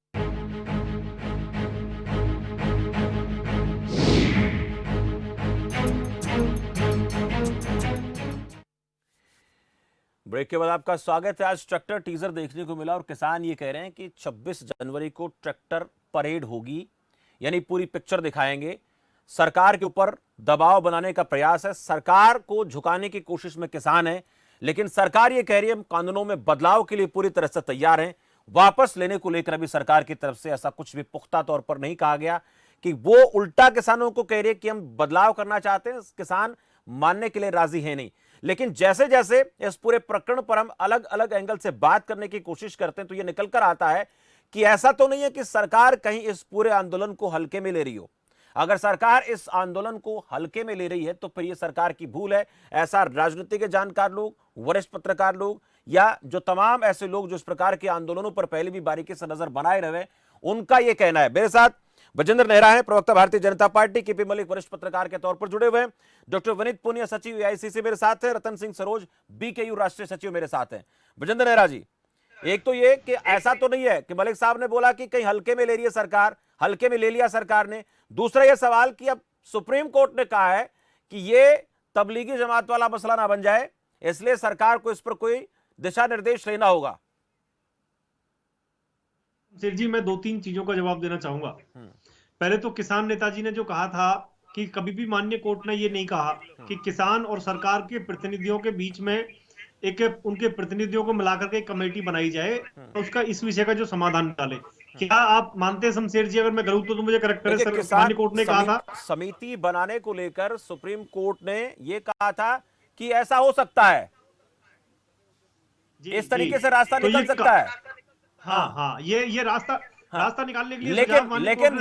S1: ब्रेक के बाद आपका स्वागत है। आज ट्रैक्टर टीजर देखने को मिला और किसान ये कह रहे हैं कि 26 जनवरी को ट्रैक्टर परेड होगी, यानी पूरी पिक्चर दिखाएंगे। सरकार के ऊपर दबाव बनाने का प्रयास है, सरकार को झुकाने की कोशिश में किसान है, लेकिन सरकार ये कह रही है हम कानूनों में बदलाव के लिए पूरी तरह से तैयार हैं। वापस लेने को लेकर अभी सरकार की तरफ से ऐसा कुछ भी पुख्ता तौर पर नहीं कहा गया कि वो उल्टा किसानों को कह रही है कि हम बदलाव करना चाहते हैं, किसान मानने के लिए राजी है नहीं। लेकिन जैसे जैसे इस पूरे प्रकरण पर हम अलग अलग एंगल से बात करने की कोशिश करते हैं तो ये निकल कर आता है कि ऐसा तो नहीं है कि सरकार कहीं इस पूरे आंदोलन को हल्के में ले रही हो। अगर सरकार इस आंदोलन को हल्के में ले रही है तो फिर यह सरकार की भूल है। ऐसा राजनीति के जानकार लोग, वरिष्ठ पत्रकार लोग या जो तमाम ऐसे लोग जो इस प्रकार के आंदोलनों पर पहले भी बारीकी से नजर बनाए रहे, उनका यह कहना है। मेरे साथ बजेंद्र नेहरा है, प्रवक्ता भारतीय जनता पार्टी, केपी मलिक वरिष्ठ पत्रकार के तौर पर जुड़े हुए हैं, डॉक्टर विनीत पुनिया सचिव एआईसीसी मेरे साथ है, रतन सिंह सरोज बीकेयू राष्ट्रीय सचिव मेरे साथ हैं। बजेंद्र नेहरा जी, एक तो ये कि ऐसा तो नहीं है कि मलिक साहब ने बोला कि कहीं हल्के में ले रही है सरकार, हल्के में ले लिया सरकार ने। दूसरा ये सवाल कि अब सुप्रीम कोर्ट ने कहा है कि ये तबलीगी जमात वाला मसला ना बन जाए, इसलिए सरकार को इस पर कोई दिशा निर्देश लेना होगा।
S8: सिर जी, मैं 2-3 चीजों का जवाब देना चाहूंगा। पहले तो किसान नेताजी ने जो कहा था कि कभी भी माननीय कोर्ट ने ये नहीं कहा कि किसान और सरकार के प्रतिनिधियों के बीच में एक उनके प्रतिनिधियों को मिलाकर के एक कमेटी बनाई जाए तो उसका इस विषय का जो समाधान निकाले। क्या आप मानते हैं शमशेर जी, अगर मैं गलत तो मुझे करेक्ट करें, माननीय कोर्ट ने कहा था
S1: समिति बनाने को लेकर सुप्रीम कोर्ट ने ये कहा था कि ऐसा हो सकता है, इस तरीके से रास्ता
S8: तो
S1: निकल सकता है।
S8: हाँ, ये रास्ता निकालने के लिए
S1: लेकिन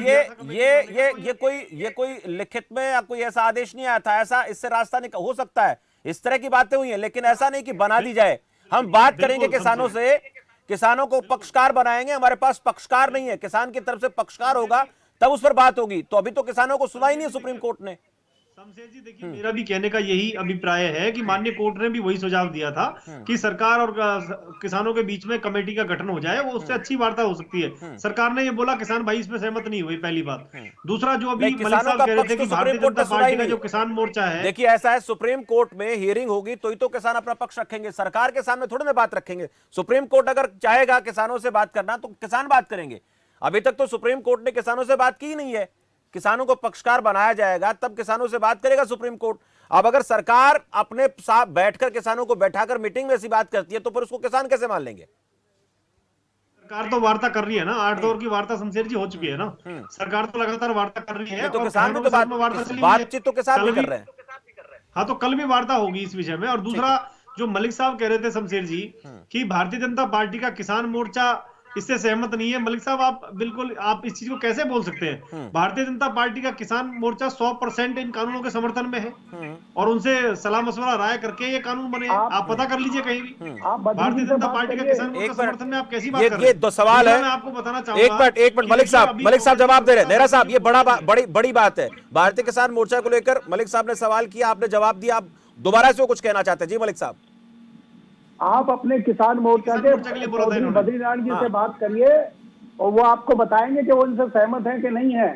S1: ये कोई लिखित में या कोई ऐसा आदेश नहीं आया था, ऐसा इससे रास्ता हो सकता है, इस तरह की बातें हुई हैं, लेकिन ऐसा नहीं कि बना दी जाए। हम बात करेंगे किसानों से, किसानों को पक्षकार बनाएंगे, हमारे पास पक्षकार नहीं है, किसान की तरफ से पक्षकार होगा तब उस पर बात होगी। तो अभी तो किसानों को सुना ही नहीं सुप्रीम कोर्ट ने।
S8: शमशेर जी देखिए, मेरा भी कहने का यही अभिप्राय है कि माननीय कोर्ट ने भी वही सुझाव दिया था कि सरकार और किसानों के बीच में कमेटी का गठन हो जाए, वो उससे अच्छी वार्ता हो सकती है। सरकार ने ये बोला, किसान भाई इसमें सहमत नहीं हुई, पहली बात। दूसरा, जो अभी मलिक साहब कह रहे थे कि भारतीय जनता पार्टी का जो किसान मोर्चा है,
S1: देखिए ऐसा है, सुप्रीम कोर्ट में हियरिंग होगी तो ही तो किसान अपना पक्ष रखेंगे, सरकार के सामने थोड़ी ना बात रखेंगे। सुप्रीम कोर्ट अगर चाहेगा किसानों से बात करना तो किसान बात करेंगे। अभी तक तो सुप्रीम कोर्ट ने किसानों से बात की नहीं है, किसानों को पक्षकार बनाया जाएगा तब किसानों से बात करेगा सुप्रीम कोर्ट। अब अगर सरकार अपने साथ बैठकर किसानों को बैठाकर मीटिंग में ऐसी बात करती है तो फिर उसको किसान कैसे मान लेंगे?
S8: सरकार तो वार्ता कर रही है ना, 8 दौर की वार्ता शमशेर जी हो चुकी है ना। सरकार तो लगातार वार्ता कर रही है,
S1: तो किसान भी तो बातचीत तो किसान भी कर रहे हैं।
S8: हाँ, तो कल भी वार्ता होगी इस विषय में। और दूसरा, जो मलिक साहब कह रहे थे शमशेर जी कि भारतीय जनता पार्टी का किसान मोर्चा इससे सहमत नहीं है। मलिक साहब, आप इस चीज को कैसे बोल सकते हैं? भारतीय जनता पार्टी का किसान मोर्चा 100% इन कानूनों के समर्थन में है और उनसे सलाह मशवरा राय करके ये कानून बने। आप पता कर लीजिए कहीं भी, भारतीय जनता पार्टी का किसान मोर्चा समर्थन में आप कैसी बात कर रहे हैं?
S1: ये दो सवाल है,
S8: मैं आपको बताना चाहूंगा।
S1: एक मिनट मलिक साहब जवाब दे रहे हैं। नेहरा साहब, ये बड़ी बात है। भारतीय किसान मोर्चा को लेकर मलिक साहब ने सवाल किया, आपने जवाब दिया, आप दोबारा से कुछ कहना चाहते हैं? जी मलिक साहब,
S7: आप अपने किसान मोर्चा के चौधरी बद्रीनारायण जी से बात करिए और वो आपको बताएंगे कि वो उनसे सहमत हैं कि नहीं है।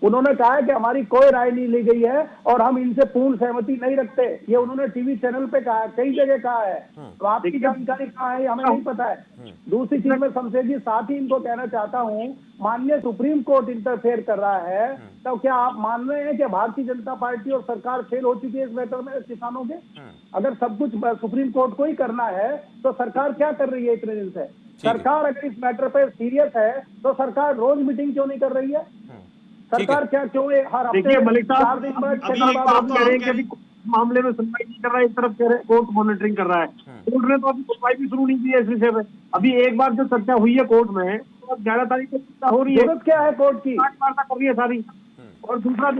S7: उन्होंने कहा है कि हमारी कोई राय नहीं ली गई है और हम इनसे पूर्ण सहमति नहीं रखते। ये उन्होंने टीवी चैनल पे कहा है, कई जगह कहा है। तो आपकी जानकारी कहाँ है, हमें नहीं पता है। दूसरी चीज में शमशेर जी साथ ही इनको कहना चाहता हूँ, माननीय सुप्रीम कोर्ट इंटरफेयर कर रहा है, तो क्या आप मान रहे हैं कि भारतीय जनता पार्टी और सरकार फेल हो चुकी है इस मैटर में किसानों के? अगर सब कुछ सुप्रीम कोर्ट को ही करना है तो सरकार क्या कर रही है इतने दिन से? सरकार अगर इस मैटर पे सीरियस है तो सरकार रोज मीटिंग क्यों नहीं कर रही है? सरकार क्या क्यों हर हफ्ते
S8: मलिक साहब
S7: 4 दिन बाद
S8: मामले में सुनवाई नहीं कर रहा है, इस तरफ कह रहे कोर्ट मॉनिटरिंग कर रहा है। कोर्ट ने तो अभी सुनवाई भी शुरू नहीं की है इस विषय में। अभी एक बार जो चर्चा हुई है कोर्ट में, तो 11 तारीख को चर्चा हो रही है।
S7: जरूरत क्या है कोर्ट की?
S8: वार्ता कर रही है सारी। और दूसरा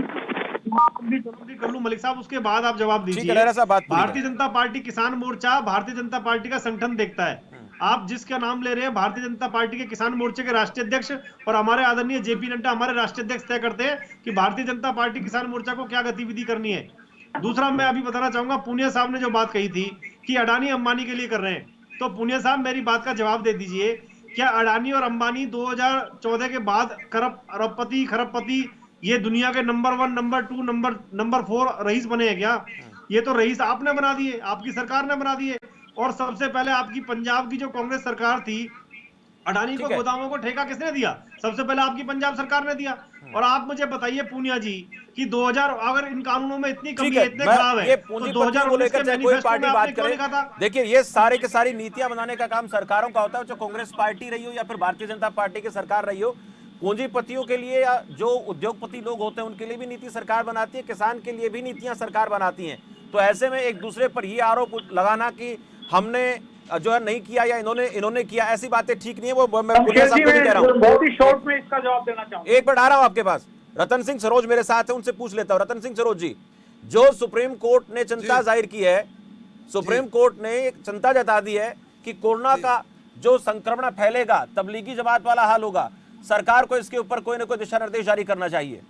S8: कर लूं मलिक साहब, उसके बाद आप जवाब दीजिए। भारतीय जनता पार्टी किसान मोर्चा भारतीय जनता पार्टी का संगठन देखता है। आप जिसका नाम ले रहे हैं, भारतीय जनता पार्टी के किसान मोर्चे के राष्ट्रीय अध्यक्ष और हमारे आदरणीय जेपी नड्डा हमारे राष्ट्रीय अध्यक्ष तय करते हैं कि भारतीय जनता पार्टी किसान मोर्चा को क्या गतिविधि करनी है। दूसरा, मैं अभी बताना चाहूंगा, पुनिया साहब ने जो बात कही थी कि अडानी अंबानी के लिए कर रहे हैं, तो पुनिया साहब मेरी बात का जवाब दे दीजिए। क्या अडानी और अंबानी 2014 के बाद अरबपति खरबपति ये दुनिया के नंबर 1, नंबर 2, नंबर 4 रईस बने हैं क्या? ये तो रईस आपने बना दिए, आपकी सरकार ने बना दिए। और सबसे पहले आपकी पंजाब की जो कांग्रेस सरकार थी, अडानी को गोदामों को ठेका किसने दिया? सबसे पहले आपकी पंजाब सरकार ने दिया। और आप मुझे बताइए पूनिया जी कि 2000 अगर इन कानूनों में इतनी कमी है, इतने खराब है, तो 2019
S1: को लेकर चाहे कोई पार्टी बात
S8: क्यों लिखा था?
S1: करे, देखिए ये सारे के सारी नीतियां बनाने का काम सरकारों का होता है, चाहे कांग्रेस पार्टी रही हो या फिर भारतीय जनता पार्टी की सरकार रही हो। पूंजीपतियों के लिए या जो उद्योगपति लोग होते हैं उनके लिए भी नीति सरकार बनाती है, किसान के लिए भी नीतियां सरकार बनाती हैं। तो ऐसे में एक दूसरे पर ये आरोप लगाना कि हमने जो है नहीं किया या इन्होंने किया, ऐसी बातें ठीक नहीं है। वो मैं पुनिया साहब को भी कह रहा हूं,
S9: बहुत ही शॉर्ट में इसका जवाब देना चाहूंगा।
S1: एक बार आ रहा हूं आपके पास। रतन सिंह सरोज मेरे साथ है, उनसे पूछ लेता हूं। रतन सिंह सरोज जी, जो सुप्रीम कोर्ट ने चिंता जाहिर की है, सुप्रीम कोर्ट ने चिंता जता दी है कि कोरोना का जो संक्रमण फैलेगा तबलीगी जमात वाला हाल होगा, सरकार को इसके ऊपर कोई ना कोई दिशा निर्देश जारी करना चाहिए।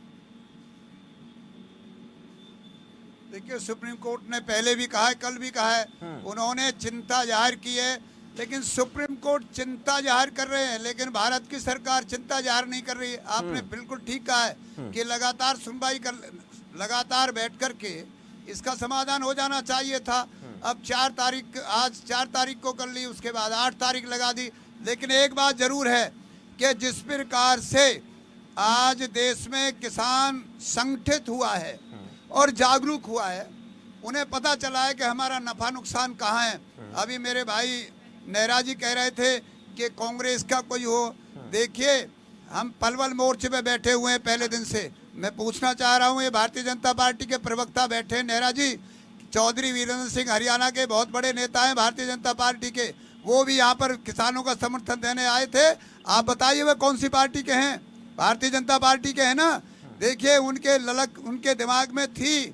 S6: देखिए, सुप्रीम कोर्ट ने पहले भी कहा है, कल भी कहा है, उन्होंने चिंता जाहिर की है, लेकिन सुप्रीम कोर्ट चिंता जाहिर कर रहे हैं, लेकिन भारत की सरकार चिंता जाहिर नहीं कर रही है। आपने बिल्कुल ठीक कहा है कि लगातार सुनवाई कर, लगातार बैठ कर के इसका समाधान हो जाना चाहिए था। अब 4 तारीख, आज 4 तारीख को कर ली, उसके बाद 8 तारीख लगा दी। लेकिन एक बात जरूर है कि जिस प्रकार से आज देश में किसान संगठित हुआ है और जागरूक हुआ है, उन्हें पता चला है कि हमारा नफा नुकसान कहाँ है। अभी मेरे भाई नेहरा जी कह रहे थे कि कांग्रेस का कोई हो। देखिए, हम पलवल मोर्चे पे बैठे हुए हैं पहले दिन से। मैं पूछना चाह रहा हूँ, ये भारतीय जनता पार्टी के प्रवक्ता बैठे हैं नेहरा जी, चौधरी वीरेंद्र सिंह हरियाणा के बहुत बड़े नेता हैं भारतीय जनता पार्टी के, वो भी यहाँ पर किसानों का समर्थन देने आए थे। आप बताइए वे कौन सी पार्टी के हैं? भारतीय जनता पार्टी के हैं ना। देखिए, उनके ललक उनके दिमाग में थी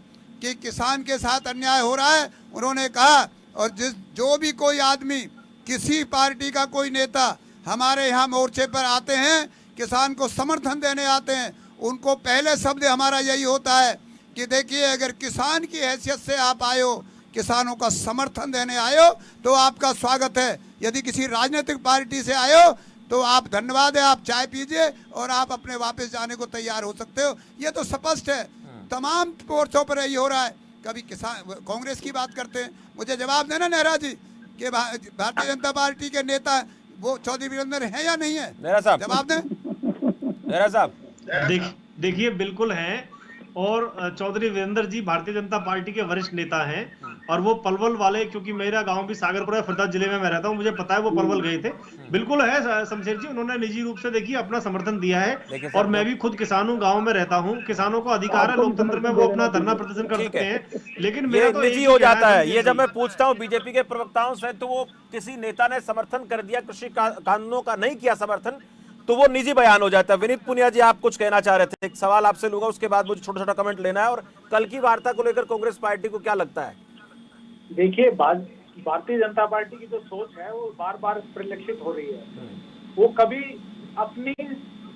S6: कि किसान के साथ अन्याय हो रहा है। उन्होंने कहा, और जो भी कोई आदमी, किसी पार्टी का कोई नेता हमारे यहाँ मोर्चे पर आते हैं, किसान को समर्थन देने आते हैं, उनको पहले शब्द हमारा यही होता है कि देखिए, अगर किसान की हैसियत से आप आए हो, किसानों का समर्थन देने आए हो, तो आपका स्वागत है। यदि किसी राजनीतिक पार्टी से आए हो तो आप धन्यवाद है, आप चाय पीजिए और आप अपने वापस जाने को तैयार हो सकते हो। ये तो स्पष्ट है, तमाम मोर्चों पर यही हो रहा है। कभी किसान कांग्रेस की बात करते हैं, मुझे जवाब देना नेहरा जी कि भारतीय जनता पार्टी के नेता वो चौधरी वीरेंद्र हैं या नहीं है?
S1: नेहरा साहब
S6: जवाब दें।
S1: नेहरा साहब
S8: देखिए, बिल्कुल हैं। और चौधरी वीरेंद्र जी भारतीय जनता पार्टी के वरिष्ठ नेता हैं, और वो पलवल वाले, क्योंकि मेरा गांव भी सागरपुरा फरीदा जिले में मैं रहता हूं, मुझे पता है वो पलवल गए थे। बिल्कुल है शमशेर जी, उन्होंने निजी रूप से देखिए अपना समर्थन दिया है। और मैं भी खुद किसान हूं, गांव में रहता हूं। किसानों को अधिकार है लोकतंत्र में, वो अपना धरना प्रदर्शन कर सकते हैं, लेकिन मेरा तो
S1: निजी हो जाता है। ये जब मैं पूछता हूँ बीजेपी के प्रवक्ताओं से, तो वो किसी नेता ने समर्थन कर दिया, कृषि कानूनों का नहीं किया समर्थन, तो वो निजी बयान हो जाता है। विनीत पुनिया जी, आप कुछ कहना चाह रहे थे, एक सवाल आपसे लूंगा, उसके बाद मुझे छोटा छोटा कमेंट लेना है। और कल की वार्ता को लेकर कांग्रेस पार्टी को क्या लगता है?
S9: देखिए, भारतीय जनता पार्टी की जो सोच है वो बार बार परिलक्षित हो रही है। वो कभी अपनी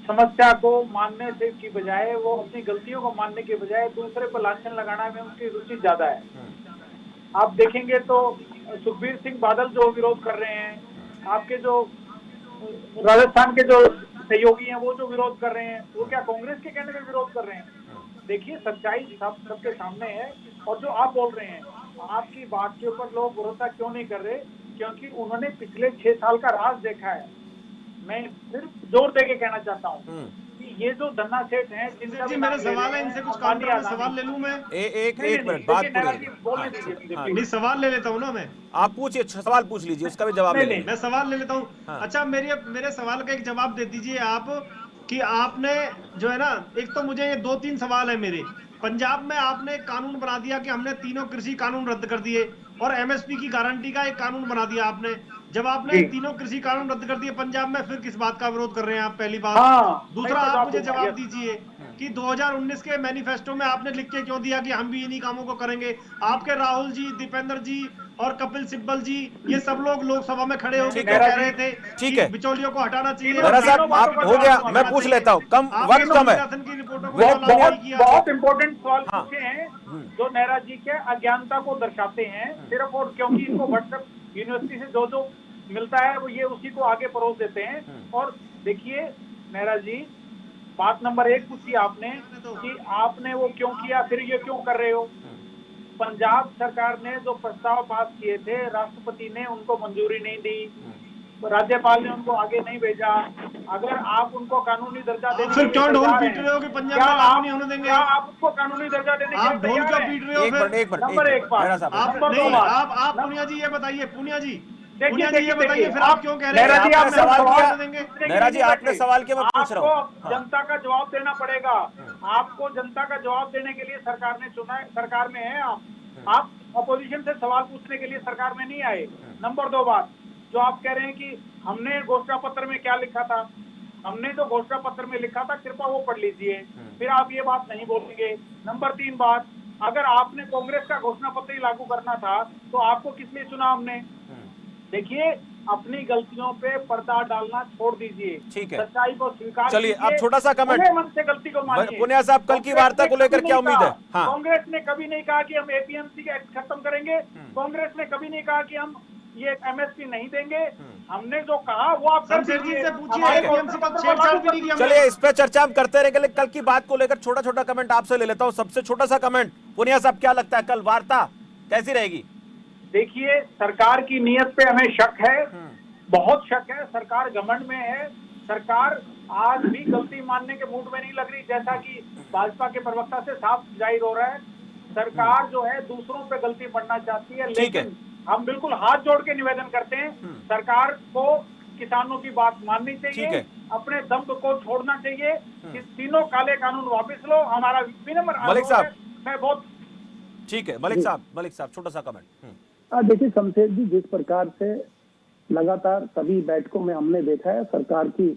S9: समस्या को मानने से की बजाय, वो अपनी गलतियों को मानने के बजाय दूसरे पर लांछन लगाना में उनकी रुचि ज्यादा है। आप देखेंगे तो सुखबीर सिंह बादल जो विरोध कर रहे हैं, आपके जो राजस्थान के जो सहयोगी हैं वो जो विरोध कर रहे हैं, वो क्या कांग्रेस के कहने पर विरोध कर रहे हैं? देखिए, सच्चाई सबके सामने है। और जो आप बोल रहे हैं, आपकी बात के ऊपर लोग भरोसा क्यों नहीं कर रहे? क्योंकि उन्होंने पिछले 6 साल का राज देखा है। मैं सिर्फ जोर देके कहना चाहता हूँ कि ये जो धन्ना सेठ हैं, जिनका
S8: जी मेरा सवाल है, इनसे कुछ काउंटर सवाल ले लूं मैं?
S1: एक मिनट बात
S8: पूरी सवाल ले लेता हूँ ना मैं।
S1: आप पूछिए, सवाल पूछ लीजिए, उसका भी जवाब ले।
S8: मैं सवाल ले लेता हूँ। अच्छा, मेरे सवाल का एक जवाब दे दीजिए आप कि आपने जो है ना, एक तो मुझे ये 2-3 सवाल है मेरे। पंजाब में आपने एक कानून बना दिया कि हमने तीनों कृषि कानून रद्द कर दिए, और एमएसपी की गारंटी का एक कानून बना दिया आपने। जब आपने तीनों कृषि कानून रद्द कर दिए पंजाब में, फिर किस बात का विरोध कर रहे हैं आप? पहली बात। दूसरा, आप मुझे जवाब दीजिए कि 2019 के मैनिफेस्टो में आपने लिख के क्यों दिया कि हम भी इन्हीं कामों को करेंगे? आपके राहुल जी, दीपेंद्र जी और कपिल सिब्बल जी, ये सब लोग लोकसभा में खड़े होकर कह रहे थे
S1: ठीक है,
S8: बिचौलियों को हटाना चाहिए।
S1: साहब, आप हो गया, मैं पूछ लेता हूँ, वक्त कम है।
S9: बहुत इंपॉर्टेंट सवाल पूछे हैं जो नेहरा जी के अज्ञानता को दर्शाते हैं सिर्फ, और क्योंकि इनको व्हाट्सएप यूनिवर्सिटी से जो मिलता है वो ये उसी को आगे परोस देते हैं। और देखिए नेहरा जी, बात नंबर 1 पूछी आपने कि आपने वो क्यों किया, फिर ये क्यों कर रहे हो? पंजाब सरकार ने जो प्रस्ताव पास किए थे, राष्ट्रपति ने उनको मंजूरी नहीं दी। राज्यपाल ने उनको आगे नहीं भेजा, अगर आप उनको कानूनी दर्जा देने
S8: फिर
S9: के
S8: क्यों
S9: लिए
S8: ढोल
S9: तैयार
S8: पीट
S9: हैं,
S8: रहे हो कि पंजाब
S9: क्या
S8: में लागू
S9: आप
S8: नहीं होने देंगे?
S9: क्या आप उसको कानूनी दर्जा देने के
S8: आप
S9: लिए
S8: ढोल
S9: तैयार
S8: क्यों
S9: हैं?
S8: पीट रहे हो?
S9: नंबर एक बात। नंबर दो
S8: नहीं,
S9: बात।
S8: आप पुनिया जी ये बताइए, पुनिया जी
S9: देखिए,
S8: ये बताइए, फिर आप क्यों कह रहे हैं
S1: नेहरा जी, आपने सवाल किया।
S8: देंगे?
S1: नेहरा जी, आपने सवाल किया, मैं पूछ रहा हूँ।
S9: आपको जनता का जवाब देना पड़ेगा। आपको जनता का जवाब देने के लिए सरकार ने चुना है, सरकार में है आप अपोजिशन से सवाल पूछने के लिए सरकार में नहीं आए। नंबर दो बात, जो आप कह रहे हैं कि हमने घोषणा पत्र में क्या लिखा था, हमने जो घोषणा पत्र में लिखा था कृपया वो पढ़ लीजिए, फिर आप ये बात नहीं बोलेंगे। नंबर तीन बात, अगर आपने कांग्रेस का घोषणा पत्र ही लागू करना था तो आपको किस लिए चुना हमने? देखिए, अपनी गलतियों पे पर्दा डालना छोड़ दीजिए,
S1: ठीक है,
S9: सच्चाई को स्वीकार
S1: चलिए
S9: कीजिए,
S1: अब छोटा सा कमेंट,
S9: खुले मन से गलती को मानिए।
S1: पुनिया साहब, कल की वार्ता को लेकर क्या उम्मीद है? हाँ,
S9: कांग्रेस ने कभी नहीं कहा कि हम एपीएमसी का एक्ट खत्म करेंगे, कांग्रेस ने कभी नहीं कहा कि हम ये एमएसपी नहीं देंगे। हमने जो कहा वो आप कर दीजिए।
S1: चलिए इस पे चर्चा हम करते रहेंगे, लेकिन कल की बात को लेकर छोटा छोटा कमेंट आपसे ले लेता हूँ। सबसे छोटा सा कमेंट, पुनिया साहब, क्या लगता है कल वार्ता कैसी रहेगी?
S9: देखिए, सरकार की नीयत पे हमें शक है, बहुत शक है। सरकार घमंड में है, सरकार आज भी गलती मानने के मूड में नहीं लग रही, जैसा कि भाजपा के प्रवक्ता से साफ जाहिर हो रहा है। सरकार जो है दूसरों पे गलती बढ़ना चाहती है, लेकिन हम बिल्कुल हाथ जोड़ के निवेदन करते हैं, सरकार को किसानों की बात माननी चाहिए, अपने दम को छोड़ना चाहिए, इस तीनों काले कानून वापस लो। हमारा विनम्र अनुरोध है। मैं बहुत
S1: ठीक है, मलिक साहब छोटा सा कमेंट।
S7: देखिए शमशेर जी, जिस प्रकार से लगातार सभी बैठकों में हमने देखा है, सरकार की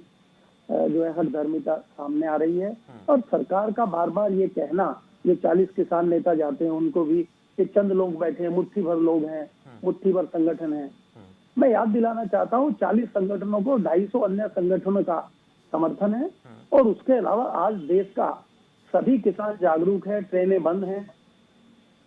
S7: जो है हठधर्मिता सामने आ रही है, और सरकार का बार बार ये कहना, ये 40 किसान नेता जाते हैं उनको भी, ये चंद लोग बैठे हैं, मुट्ठी भर लोग हैं, मुट्ठी भर संगठन है। मैं याद दिलाना चाहता हूँ 40 संगठनों को 250 अन्य संगठनों का समर्थन है, और उसके अलावा आज देश का सभी किसान जागरूक है, ट्रेनें बंद हैं,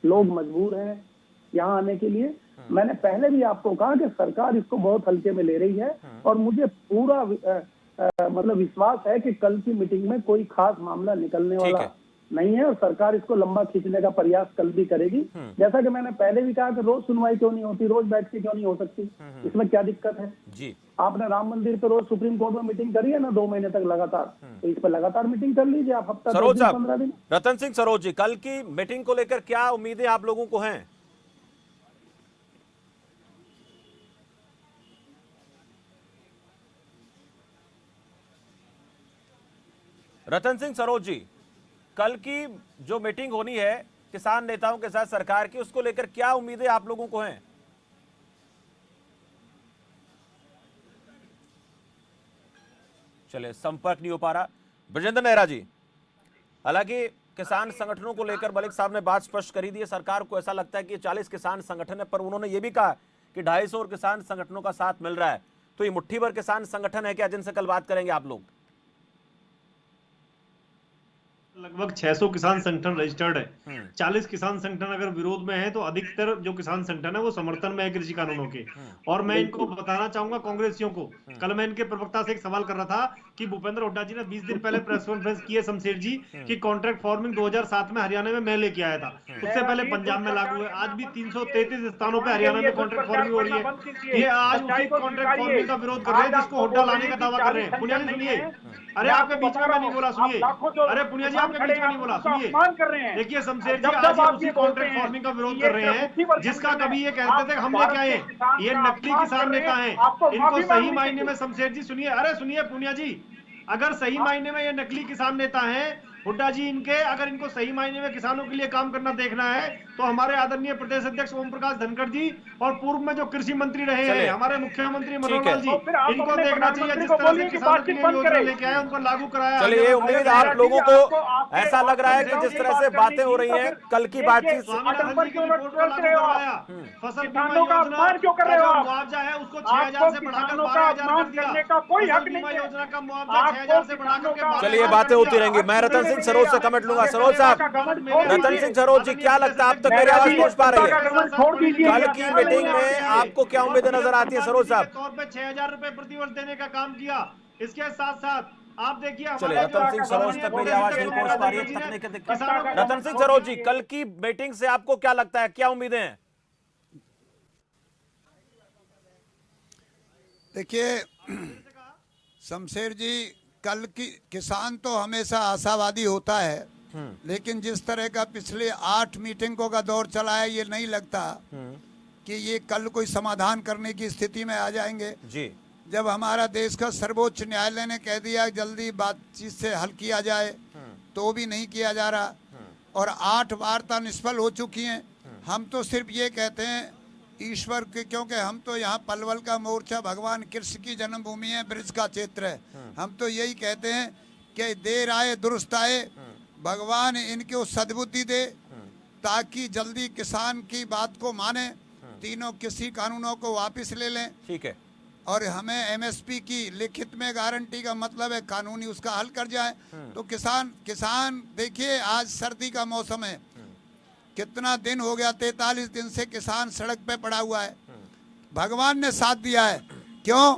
S7: लोग मजबूर हैं यहाँ आने के लिए। मैंने पहले भी आपको कहा कि सरकार इसको बहुत हल्के में ले रही है, और मुझे पूरा मतलब विश्वास है कि कल की मीटिंग में कोई खास मामला निकलने वाला नहीं है, और सरकार इसको लंबा खींचने का प्रयास कल भी करेगी। जैसा कि मैंने पहले भी कहा कि रोज सुनवाई क्यों नहीं होती, रोज बैठ के क्यों नहीं हो सकती, इसमें क्या दिक्कत है
S1: जी? आपने
S7: राम मंदिर पे रोज सुप्रीम कोर्ट में मीटिंग करी है ना 2 महीने तक लगातार, तो इस पर लगातार मीटिंग कर लीजिए आप, हफ्ता 15 दिन।
S1: रतन सिंह सरोज जी, कल की मीटिंग को लेकर क्या उम्मीदें आप लोगों को हैं? रतन सिंह सरोज जी, कल की जो मीटिंग होनी है किसान नेताओं के साथ सरकार की, उसको लेकर क्या उम्मीदें आप लोगों को हैं? चले संपर्क नहीं हो पा रहा। ब्रजेंद्र नेहरा जी, हालांकि किसान संगठनों को लेकर मलिक साहब ने बात स्पष्ट करी दी है, सरकार को ऐसा लगता है कि 40 किसान संगठन है, पर उन्होंने ये भी कहा कि 250 और किसान संगठनों का साथ मिल रहा है। तो ये मुट्ठी भर किसान संगठन है क्या जिनसे कल बात करेंगे आप लोग?
S8: लगभग 600 किसान संगठन रजिस्टर्ड है। 40 किसान संगठन अगर विरोध में है तो अधिकतर जो किसान संगठन है वो समर्थन में है कृषि कानूनों के। और मैं इनको बताना चाहूंगा कांग्रेसियों को, कल मैं इनके प्रवक्ता से एक सवाल कर रहा था कि भूपेंद्र हुड्डा जी ने 20 दिन पहले प्रेस कॉन्फ्रेंस की है शमशेर जी कि कॉन्ट्रैक्ट फार्मिंग 2007 में हरियाणा में मैं लेके आया था, उससे पहले पंजाब में लागू है। आज भी 333 स्थानों पर हरियाणा में कॉन्ट्रैक्ट फार्मिंग हो रही है। ये आज उसी कॉन्ट्रैक्ट फार्मिंग का विरोध कर रहे हैं जिसको हुड्डा लाने का दावा कर रहे हैं। पुनिया जी सुनिए, अरे आपके बीच में मैं नहीं बोला, सुनिए, अरे पुनिया जी आपके बीच में नहीं बोला, सुनिए। देखिए शमशेर जी, आज उसी कॉन्ट्रैक्ट फार्मिंग का विरोध कर रहे हैं जिसका कभी ये कहते थे हम लेके आए। ये नकली किसान नेता हैं, इनको सही मायने में शमशेर जी सुनिए, अरे सुनिए पुनिया जी, अगर सही मायने में ये नकली किसान नेता हैं हुड्डा जी इनके, अगर इनको सही मायने में किसानों के लिए काम करना देखना है तो हमारे आदरणीय प्रदेश अध्यक्ष ओम प्रकाश धनखड़ जी और पूर्व में जो कृषि मंत्री रहे हैं हमारे मुख्यमंत्री मनोहर लाल जी, इनको देखना चाहिए जिस तरह से किसानों के लिए योजना लेके आए उनको लागू कराया।
S1: चलिए, उम्मीद आप लोगों को ऐसा लग रहा है कि जिस तरह से बातें हो रही हैं कल की बातचीत,
S8: फसल बीमा योजना का मुआवजा है उसको 6000 से बढ़ाकर 12000 कर दिया, फसल बीमा योजना का मुआवजा 6000 से बढ़ाकर।
S1: चलिए, बातें होती रहेंगी। मैं रतन सिंह सरोज से कमेंट लूंगा। सरोज साहब, रतन सिंह सरोज जी, क्या लगता है अब तक मेरी आवाज पहुंच पा रही है? कल की मीटिंग में आपको क्या उम्मीदें नजर आती है सरोज साहब?
S8: तौर पे 6000 रुपए प्रतिवर्ष देने का काम किया, इसके साथ साथ आप देखिए।
S1: चलिए, रतन सिंह सरोज तक मेरी आवाज नहीं पहुंच पा रही है, तकनीकी दिक्कत। रतन सिंह सरोज जी, कल की मीटिंग से आपको क्या लगता है, क्या उम्मीदें हैं?
S6: देखिए शमशेर जी, कल की किसान तो हमेशा आशावादी होता है, लेकिन जिस तरह का पिछले 8 मीटिंगों का दौर चला है, ये नहीं लगता कि ये कल कोई समाधान करने की स्थिति में आ जाएंगे।
S1: जी,
S6: जब हमारा देश का सर्वोच्च न्यायालय ने कह दिया जल्दी बातचीत से हल किया जाए, तो भी नहीं किया जा रहा, और 8 वार्ता निष्फल हो चुकी हैं। हम तो सिर्फ ये कहते हैं ईश्वर के, क्योंकि हम तो यहाँ पलवल का मोर्चा भगवान कृष्ण की जन्मभूमि है, ब्रज का क्षेत्र है, हम तो यही कहते हैं कि देर आए दुरुस्त आए, भगवान इनको सद्बुद्धि दे ताकि जल्दी किसान की बात को माने, तीनों कृषि कानूनों को वापस ले लें।
S1: ठीक है।
S6: और हमें एमएसपी की लिखित में गारंटी का मतलब है कानूनी उसका हल कर जाए। तो किसान देखिए, आज सर्दी का मौसम है, कितना दिन हो गया, 43 दिन से किसान सड़क पे पड़ा हुआ है। भगवान ने साथ दिया है, क्यों?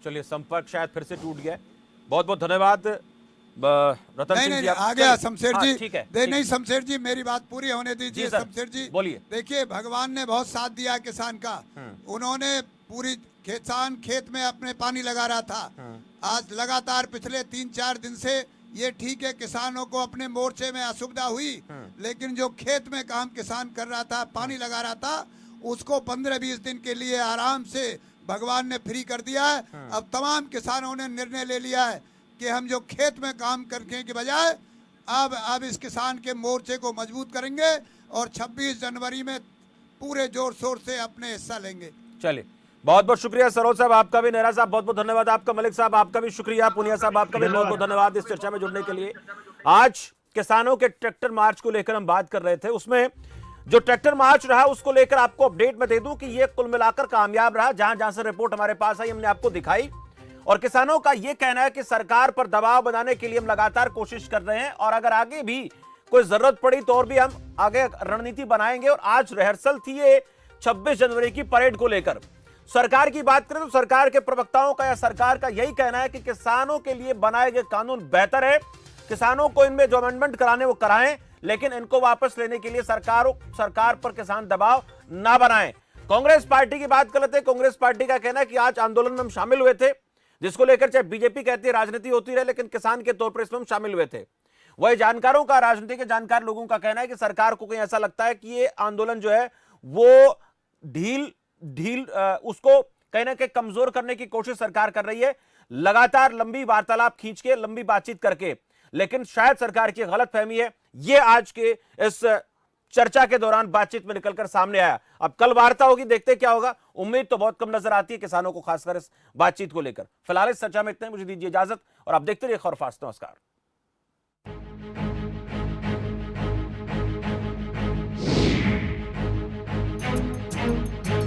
S1: चलिए, संपर्क शायद फिर से टूट गया। बहुत बहुत धन्यवाद रतन सिंह जी।
S6: आ गया शमशेर जी।
S1: ठीक है।
S6: नहीं शमशेर जी, मेरी बात पूरी होने दीजिए। शमशेर जी
S1: बोलिए।
S6: देखिए, भगवान ने बहुत साथ दिया किसान का। उन्होंने पूरी किसान खेत में अपने पानी लगा रहा था। आज लगातार पिछले 3-4 दिन से ये ठीक है, किसानों को अपने मोर्चे में असुविधा हुई, लेकिन जो खेत में काम किसान कर रहा था, पानी लगा रहा था, उसको 15-20 दिन के लिए आराम से भगवान ने फ्री कर दिया है। अब तमाम किसानों ने निर्णय ले लिया है कि हम जो खेत में काम करने के बजाय अब इस किसान के मोर्चे को मजबूत करेंगे और 26 जनवरी में पूरे जोर शोर से अपने हिस्सा लेंगे।
S1: चलिए, बहुत बहुत शुक्रिया सरोज साहब, आपका भी, नेहरा साहब बहुत बहुत धन्यवाद आपका, मलिक साहब आपका भी शुक्रिया, पुनिया साहब आपका भी बहुत बहुत धन्यवाद इस चर्चा में जुड़ने के लिए। आज किसानों के ट्रैक्टर मार्च को लेकर हम बात कर रहे थे, उसमें जो ट्रैक्टर मार्च रहा उसको लेकर आपको अपडेट में दे दूं कि ये कुल मिलाकर कामयाब रहा। जहां जहां से रिपोर्ट हमारे पास आई हमने आपको दिखाई, और किसानों का यह कहना है कि सरकार पर दबाव बनाने के लिए हम लगातार कोशिश कर रहे हैं, और अगर आगे भी कोई जरूरत पड़ी तो और भी हम आगे रणनीति बनाएंगे। और आज रिहर्सल थी ये 26 जनवरी की परेड को लेकर। सरकार की बात करें तो सरकार के प्रवक्ताओं का या सरकार का यही कहना है कि किसानों के लिए बनाए गए कानून बेहतर है, किसानों को इनमें जो अमेंडमेंट कराने वो कराएं, लेकिन इनको वापस लेने के लिए सरकार पर किसान दबाव ना बनाएं। कांग्रेस पार्टी की बात कर लेते हैं। कांग्रेस पार्टी का कहना है कि आज आंदोलन में हम शामिल हुए थे, जिसको लेकर चाहे बीजेपी कहती है राजनीति होती रहे, लेकिन किसान के तौर पर इसमें हम शामिल हुए थे। वही जानकारों का, राजनीति के जानकार लोगों का कहना है कि सरकार को कहीं ऐसा लगता है कि ये आंदोलन जो है वो ढील उसको कहीं ना कहीं कमजोर करने की कोशिश सरकार कर रही है, लगातार लंबी वार्तालाप खींच के, लंबी बातचीत करके। लेकिन शायद सरकार की गलतफहमी है, ये आज के इस चर्चा के दौरान बातचीत में निकलकर सामने आया। अब कल वार्ता होगी, देखते क्या होगा। उम्मीद तो बहुत कम नजर आती है किसानों को, खासकर इस बातचीत को लेकर। फिलहाल इस चर्चा में इतने, मुझे दीजिए इजाजत और आप देखते रहिए खबरफास्ट। नमस्कार।